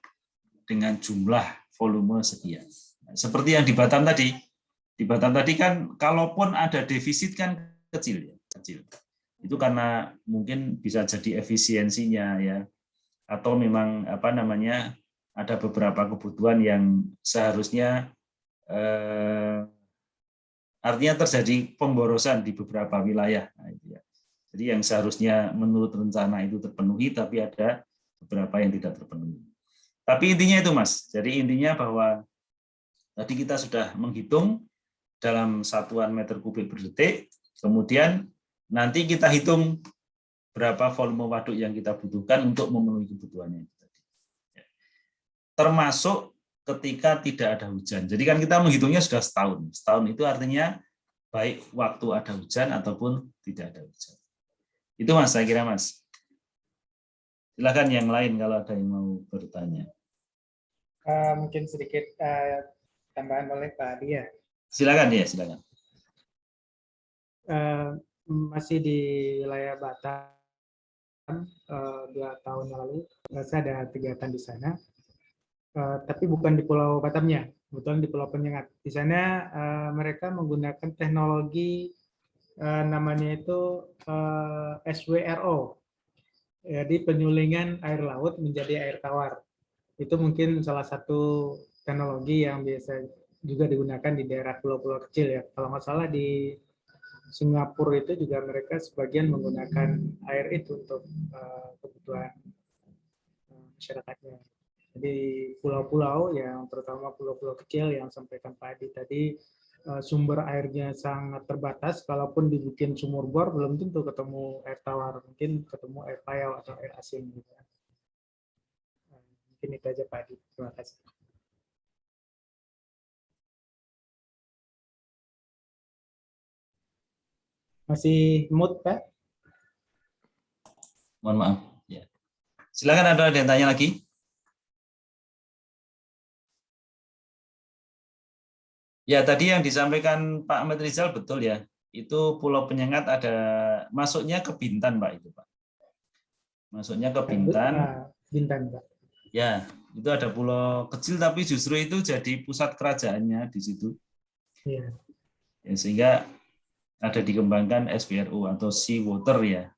dengan jumlah volume sekian. Seperti yang di Batam tadi. Di Batam tadi kan kalaupun ada defisit kan kecil. Itu karena mungkin bisa jadi efisiensinya ya. Atau memang ada beberapa kebutuhan yang seharusnya artinya terjadi pemborosan di beberapa wilayah. Nah, itu ya. Jadi yang seharusnya menurut rencana itu terpenuhi, tapi ada beberapa yang tidak terpenuhi. Tapi intinya itu Mas, jadi intinya bahwa tadi kita sudah menghitung dalam satuan meter kubik per detik, kemudian nanti kita hitung berapa volume waduk yang kita butuhkan untuk memenuhi kebutuhannya. Termasuk ketika tidak ada hujan. Jadi kan kita menghitungnya sudah setahun. Setahun itu artinya baik waktu ada hujan ataupun tidak ada hujan. Itu Mas, saya kira Mas. Silakan yang lain kalau ada yang mau bertanya. Mungkin sedikit tambahan oleh Pak Adi ya. Silakan ya, silakan. Masih di wilayah Batam. 2 tahun lalu saya ada kegiatan di sana, tapi bukan di Pulau Batamnya, kebetulan di Pulau Penyengat. Di sana mereka menggunakan teknologi namanya itu SWRO, jadi penyulingan air laut menjadi air tawar. Itu mungkin salah satu teknologi yang biasa juga digunakan di daerah pulau-pulau kecil ya. Kalau nggak salah di Singapura itu juga mereka sebagian menggunakan air itu untuk kebutuhan masyarakatnya. Jadi pulau-pulau yang terutama pulau-pulau kecil yang sampaikan Pak Adi tadi sumber airnya sangat terbatas. Kalaupun dibikin sumur bor belum tentu ketemu air tawar, mungkin ketemu air payau atau air asin gitu. Mungkin itu aja Pak Adi. Terima kasih. Masih mute, Pak? Mohon maaf. Ya. Silakan ada yang tanya lagi. Ya, tadi yang disampaikan Pak Ahmad Rizal betul ya. Itu Pulau Penyengat ada masuknya ke Bintan, Pak, itu, Pak. Masuknya ke Bintan. Bintan, Pak. Ya, itu ada pulau kecil tapi justru itu jadi pusat kerajaannya di situ. Iya. Ya, sehingga ada dikembangkan SWRO atau sea water ya,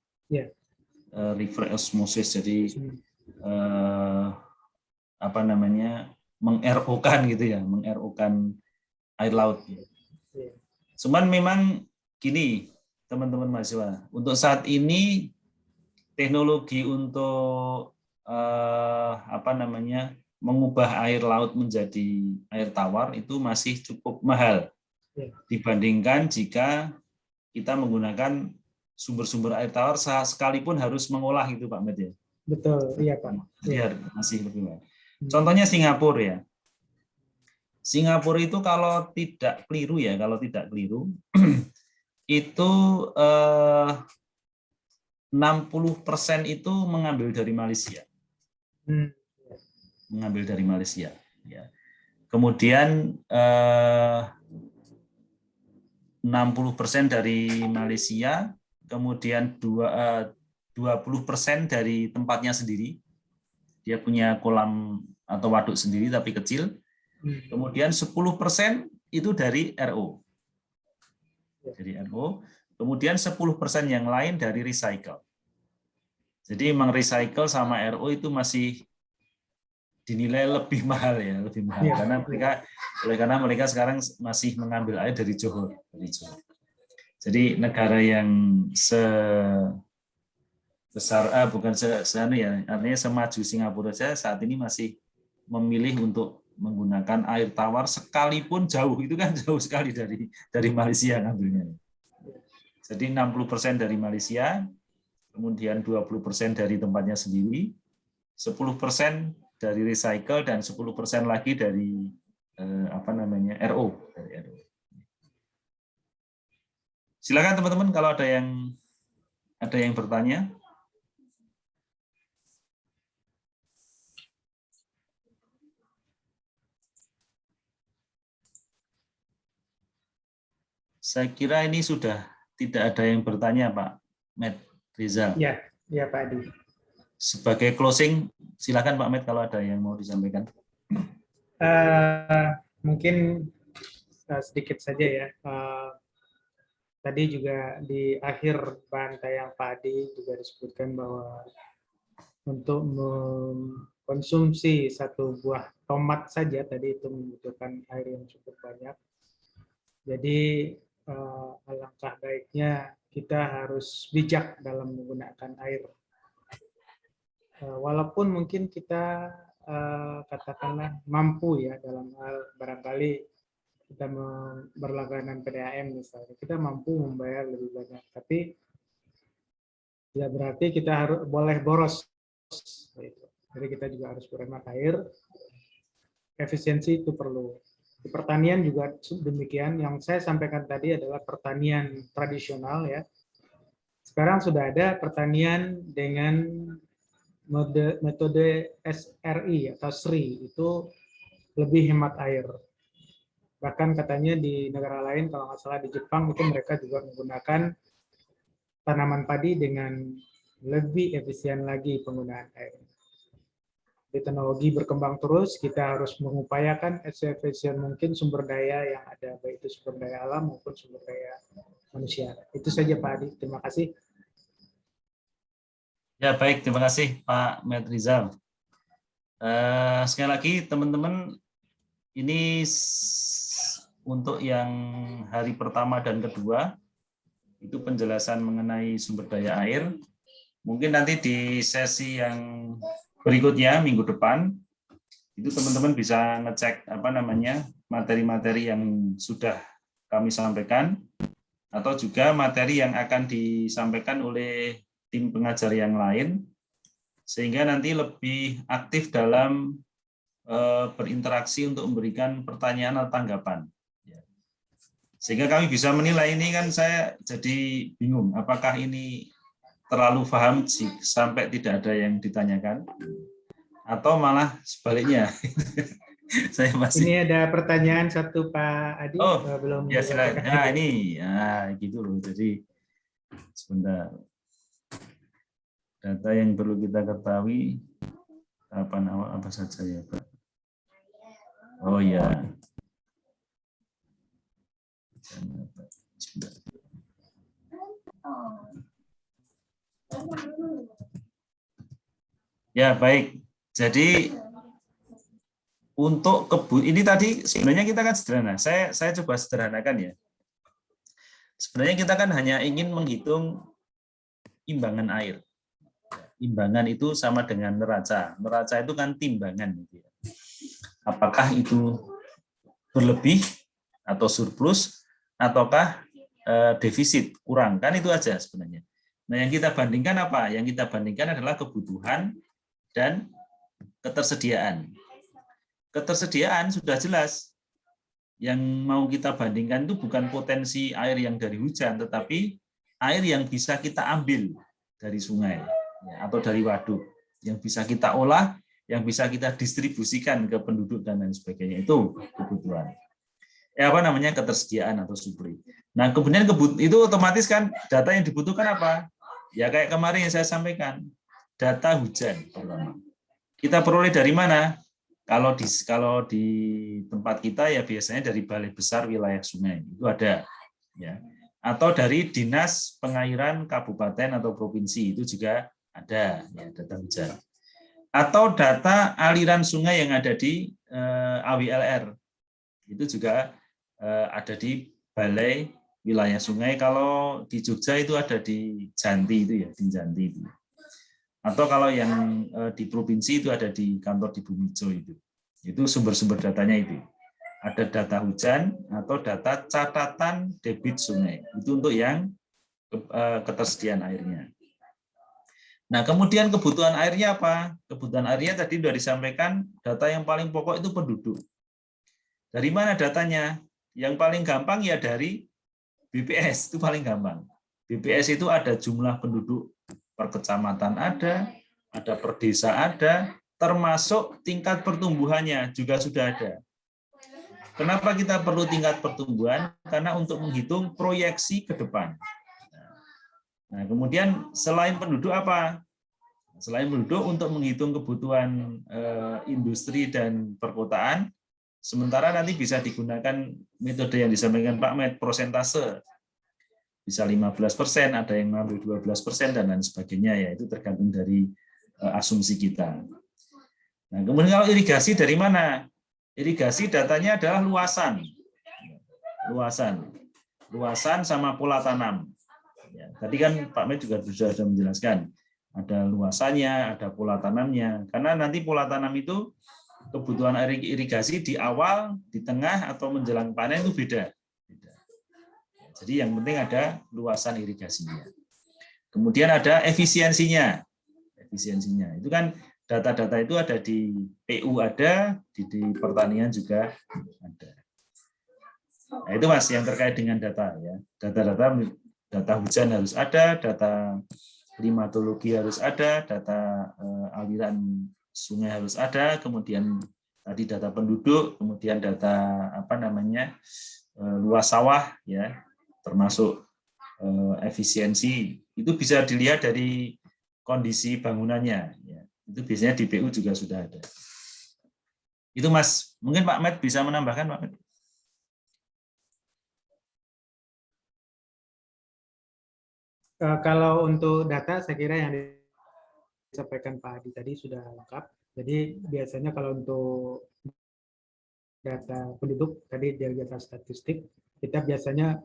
river osmosis. Jadi meng-RO-kan gitu ya, meng-RO-kan air laut. Cuman memang gini teman-teman mahasiswa, untuk saat ini teknologi untuk mengubah air laut menjadi air tawar itu masih cukup mahal dibandingkan jika kita menggunakan sumber-sumber air tawar sekalipun harus mengolah itu Pak Med ya. Betul, iya Pak. Jadi masih lebih mahal. Contohnya Singapura ya. Singapura itu kalau tidak keliru itu 60% itu mengambil dari Malaysia. Mengambil dari Malaysia. Ya. Kemudian 60% dari Malaysia, kemudian 20% dari tempatnya sendiri. Dia punya kolam atau waduk sendiri tapi kecil. Kemudian 10% itu dari RO. Dari RO. Kemudian 10% yang lain dari recycle. Jadi memang recycle sama RO itu masih dinilai lebih mahal ya, lebih mahal karena mereka sekarang masih mengambil air dari Johor. Jadi negara yang artinya semaju Singapura saja saat ini masih memilih untuk menggunakan air tawar sekalipun jauh, itu kan jauh sekali dari Malaysia ngambilnya. Jadi 60% dari Malaysia, kemudian 20% dari tempatnya sendiri, 10% dari recycle dan 10% lagi dari RO. Silakan teman-teman kalau ada yang bertanya. Saya kira ini sudah tidak ada yang bertanya Pak Med Rizal. Ya Pak Adi. Sebagai closing, silakan Pak Med kalau ada yang mau disampaikan. Mungkin sedikit saja ya. Tadi juga di akhir pantaian Pak Adi juga disebutkan bahwa untuk mengkonsumsi satu buah tomat saja tadi itu membutuhkan air yang cukup banyak. Jadi alangkah baiknya kita harus bijak dalam menggunakan air. Walaupun mungkin kita katakanlah mampu ya dalam hal barangkali kita berlangganan PDAM misalnya, kita mampu membayar lebih banyak, tapi ya berarti kita harus boleh boros. Jadi kita juga harus berhemat air. Efisiensi itu perlu. Di pertanian juga demikian. Yang saya sampaikan tadi adalah pertanian tradisional ya. Sekarang sudah ada pertanian dengan metode SRI atau SRI, itu lebih hemat air. Bahkan katanya di negara lain, kalau nggak salah di Jepang, itu mereka juga menggunakan tanaman padi dengan lebih efisien lagi penggunaan air. Di teknologi berkembang terus, kita harus mengupayakan efisien mungkin sumber daya yang ada, baik itu sumber daya alam maupun sumber daya manusia. Itu saja Pak Adi, terima kasih. Ya baik, terima kasih Pak Med Rizal. Sekali lagi teman-teman, ini untuk yang hari pertama dan kedua, itu penjelasan mengenai sumber daya air. Mungkin nanti di sesi yang berikutnya, minggu depan, itu teman-teman bisa ngecek materi-materi yang sudah kami sampaikan, atau juga materi yang akan disampaikan oleh tim pengajar yang lain, sehingga nanti lebih aktif dalam berinteraksi untuk memberikan pertanyaan atau tanggapan. Sehingga kami bisa menilai, ini kan saya jadi bingung, apakah ini terlalu paham sampai tidak ada yang ditanyakan, atau malah sebaliknya. Saya masih. Ini ada pertanyaan satu Pak Adi. Belum. Ya silakan. Nah ini, ya gitu loh. Jadi sebentar. Data yang perlu kita ketahui tahapan awal apa saja ya Pak? Oh ya. Ya baik. Jadi untuk kebun ini tadi sebenarnya kita kan sederhana. Saya coba sederhanakan ya. Sebenarnya kita kan hanya ingin menghitung imbangan air. Imbangan itu sama dengan neraca. Neraca itu kan timbangan. Apakah itu berlebih atau surplus, ataukah defisit, kurang. Kan itu aja sebenarnya. Nah, yang kita bandingkan apa? Yang kita bandingkan adalah kebutuhan dan ketersediaan. Ketersediaan sudah jelas. Yang mau kita bandingkan itu bukan potensi air yang dari hujan, tetapi air yang bisa kita ambil dari sungai ya, atau dari waduk, yang bisa kita olah, yang bisa kita distribusikan ke penduduk dan lain sebagainya. Itu kebutuhan. Ketersediaan atau supply. Nah, kemudian itu otomatis kan data yang dibutuhkan apa? Ya kayak kemarin yang saya sampaikan, data hujan pertama. Kita peroleh dari mana? Kalau di tempat kita ya biasanya dari Balai Besar Wilayah Sungai itu ada, ya. Atau dari Dinas Pengairan Kabupaten atau Provinsi itu juga ada ya, data hujan. Atau data aliran sungai yang ada di AWLR itu juga ada di Balai Wilayah Sungai. Kalau di Jogja itu ada di Janti itu ya, di Janti itu. Atau kalau yang di provinsi itu ada di kantor di Bumijo itu. Itu sumber-sumber datanya itu. Ada data hujan atau data catatan debit sungai. Itu untuk yang ketersediaan airnya. Nah, kemudian kebutuhan airnya apa? Kebutuhan airnya tadi sudah disampaikan, data yang paling pokok itu penduduk. Dari mana datanya? Yang paling gampang ya dari BPS, itu paling gampang. BPS itu ada jumlah penduduk per kecamatan ada per desa ada, termasuk tingkat pertumbuhannya juga sudah ada. Kenapa kita perlu tingkat pertumbuhan? Karena untuk menghitung proyeksi ke depan. Nah, kemudian selain penduduk apa? Selain penduduk untuk menghitung kebutuhan industri dan perkotaan, sementara nanti bisa digunakan metode yang disampaikan Pak Med, prosentase. Bisa 15%, ada yang mengambil 12% dan lain sebagainya, ya itu tergantung dari asumsi kita. Nah, kemudian kalau irigasi dari mana? Irigasi datanya adalah luasan. Luasan sama pola tanam. Ya, tadi kan Pak Med juga sudah menjelaskan, ada luasannya, ada pola tanamnya. Karena nanti pola tanam itu kebutuhan air irigasi di awal, di tengah, atau menjelang panen itu beda. Jadi yang penting ada luasan irigasinya. Kemudian ada efisiensinya. Efisiensinya itu kan data-data itu ada di PU ada, di pertanian juga ada. Nah, itu Mas yang terkait dengan data ya. Data hujan harus ada, data klimatologi harus ada, data aliran sungai harus ada, kemudian tadi data penduduk, kemudian data luas sawah ya, termasuk efisiensi. Itu bisa dilihat dari kondisi bangunannya ya. Itu biasanya di PU juga sudah ada. Itu Mas, mungkin Pak Med bisa menambahkan Pak Med. Kalau untuk data saya kira yang disampaikan Pak Adi tadi sudah lengkap. Jadi biasanya kalau untuk data penduduk tadi dari data statistik kita biasanya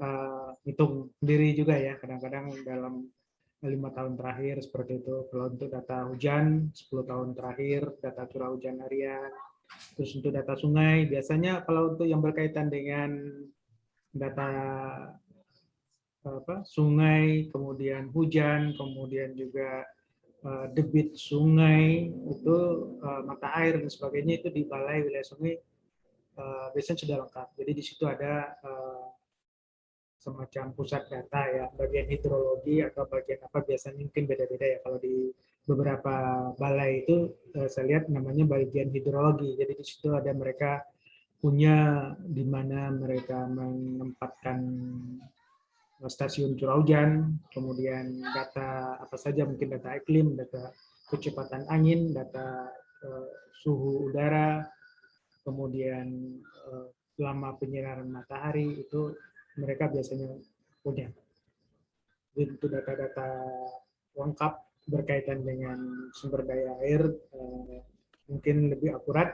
hitung sendiri juga ya, kadang-kadang dalam 5 tahun terakhir seperti itu. Kalau untuk data hujan 10 tahun terakhir, data curah hujan harian. Terus untuk data sungai biasanya kalau untuk yang berkaitan dengan data sungai, kemudian hujan, kemudian juga debit sungai itu mata air dan sebagainya itu di Balai Wilayah Sungai biasanya sudah lengkap. Jadi di situ ada semacam pusat data ya, bagian hidrologi atau bagian apa biasanya mungkin beda-beda ya. Kalau di beberapa balai itu saya lihat namanya bagian hidrologi. Jadi di situ ada mereka punya di mana mereka menempatkan stasiun curah hujan, kemudian data apa saja, mungkin data iklim, data kecepatan angin, data suhu udara, kemudian lama penyinaran matahari, itu mereka biasanya punya. Untuk data-data lengkap berkaitan dengan sumber daya air mungkin lebih akurat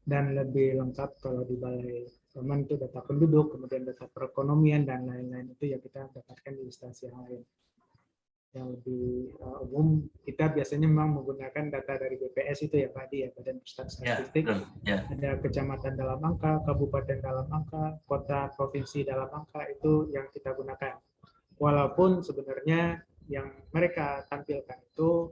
dan lebih lengkap kalau di balai. Memang itu data penduduk, kemudian data perekonomian dan lain-lain itu ya kita dapatkan di instansi yang lain. Yang lebih umum kita biasanya memang menggunakan data dari BPS itu ya Pak Adi ya, Badan Pusat Statistik. Ada kecamatan dalam angka, kabupaten dalam angka, kota, provinsi dalam angka, itu yang kita gunakan. Walaupun sebenarnya yang mereka tampilkan itu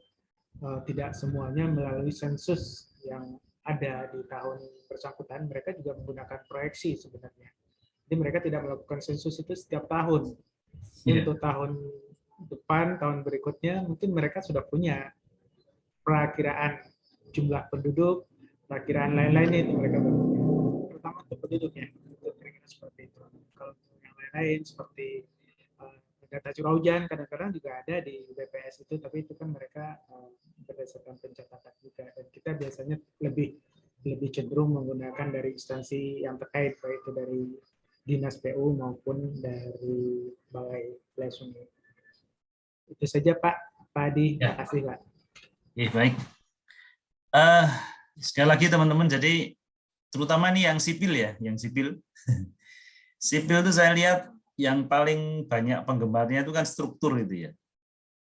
tidak semuanya melalui sensus yang ada di tahun bersangkutan. Mereka juga menggunakan proyeksi sebenarnya. Jadi mereka tidak melakukan sensus itu setiap tahun. Untuk tahun depan, tahun berikutnya, mungkin mereka sudah punya perakiraan jumlah penduduk, perakiraan lain-lainnya itu mereka punya. Terutama untuk penduduknya, itu kira-kira seperti itu. Kalau yang lain-lain seperti data curah hujan, kadang-kadang juga ada di BPS itu, tapi itu kan mereka berdasarkan pencatatan juga. Dan kita biasanya lebih cenderung menggunakan dari instansi yang terkait, baik itu dari Dinas PU maupun dari Balai Sungai. Itu saja Pak Adi, terima kasih Pak. Baik. Sekali lagi teman-teman, jadi terutama nih yang sipil ya, yang sipil. Sipil itu saya lihat yang paling banyak penggemarnya itu kan struktur itu ya.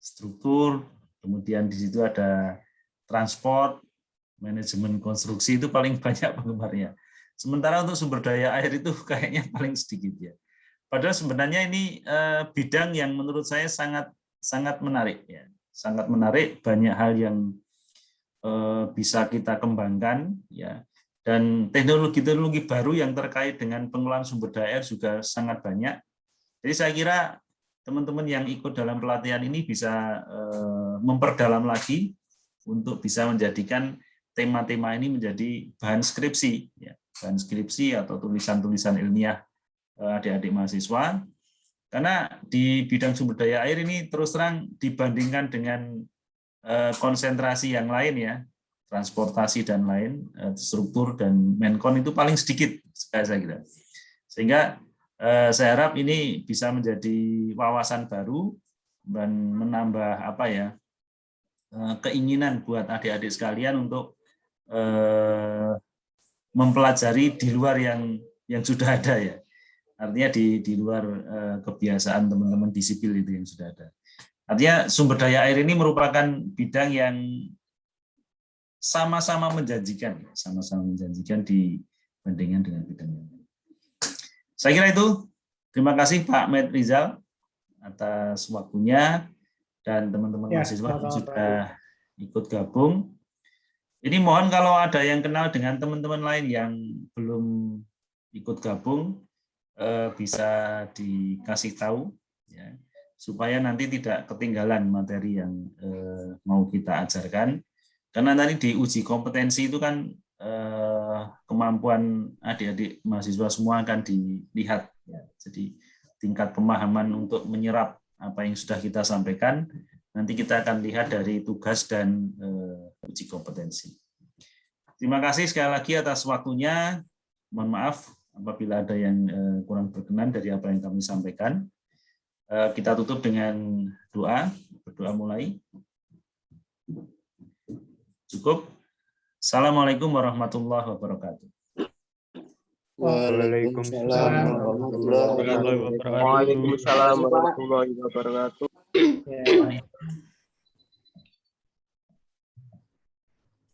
Struktur, kemudian di situ ada transport, manajemen konstruksi itu paling banyak penggemarnya. Sementara untuk sumber daya air itu kayaknya paling sedikit ya. Padahal sebenarnya ini bidang yang menurut saya sangat menarik ya. Sangat menarik, banyak hal yang bisa kita kembangkan ya. Dan teknologi-teknologi baru yang terkait dengan pengelolaan sumber daya air juga sangat banyak. Jadi saya kira teman-teman yang ikut dalam pelatihan ini bisa memperdalam lagi untuk bisa menjadikan tema-tema ini menjadi bahan skripsi, ya, bahan skripsi atau tulisan-tulisan ilmiah adik-adik mahasiswa. Karena di bidang sumber daya air ini terus terang dibandingkan dengan konsentrasi yang lain ya, transportasi dan lain, struktur dan Menkon itu paling sedikit saya kira. Sehingga saya harap ini bisa menjadi wawasan baru dan menambah keinginan buat adik-adik sekalian untuk mempelajari di luar yang sudah ada ya. Artinya di luar kebiasaan teman-teman di sipil itu yang sudah ada. Artinya sumber daya air ini merupakan bidang yang sama-sama menjanjikan dibandingkan dengan bidang yang lain. Saya kira itu. Terima kasih Pak Med Rizal atas waktunya dan teman-teman mahasiswa yang sudah ikut gabung. Ini mohon kalau ada yang kenal dengan teman-teman lain yang belum ikut gabung bisa dikasih tahu ya, supaya nanti tidak ketinggalan materi yang mau kita ajarkan. Karena tadi di uji kompetensi itu kan kemampuan adik-adik mahasiswa semua akan dilihat. Ya. Jadi tingkat pemahaman untuk menyerap apa yang sudah kita sampaikan, nanti kita akan lihat dari tugas dan uji kompetensi. Terima kasih sekali lagi atas waktunya. Mohon maaf apabila ada yang kurang berkenan dari apa yang kami sampaikan. Kita tutup dengan doa. Berdoa mulai. Cukup. Assalamualaikum warahmatullahi wabarakatuh. Waalaikumsalam warahmatullahi wabarakatuh. Waalaikumsalam warahmatullahi wabarakatuh.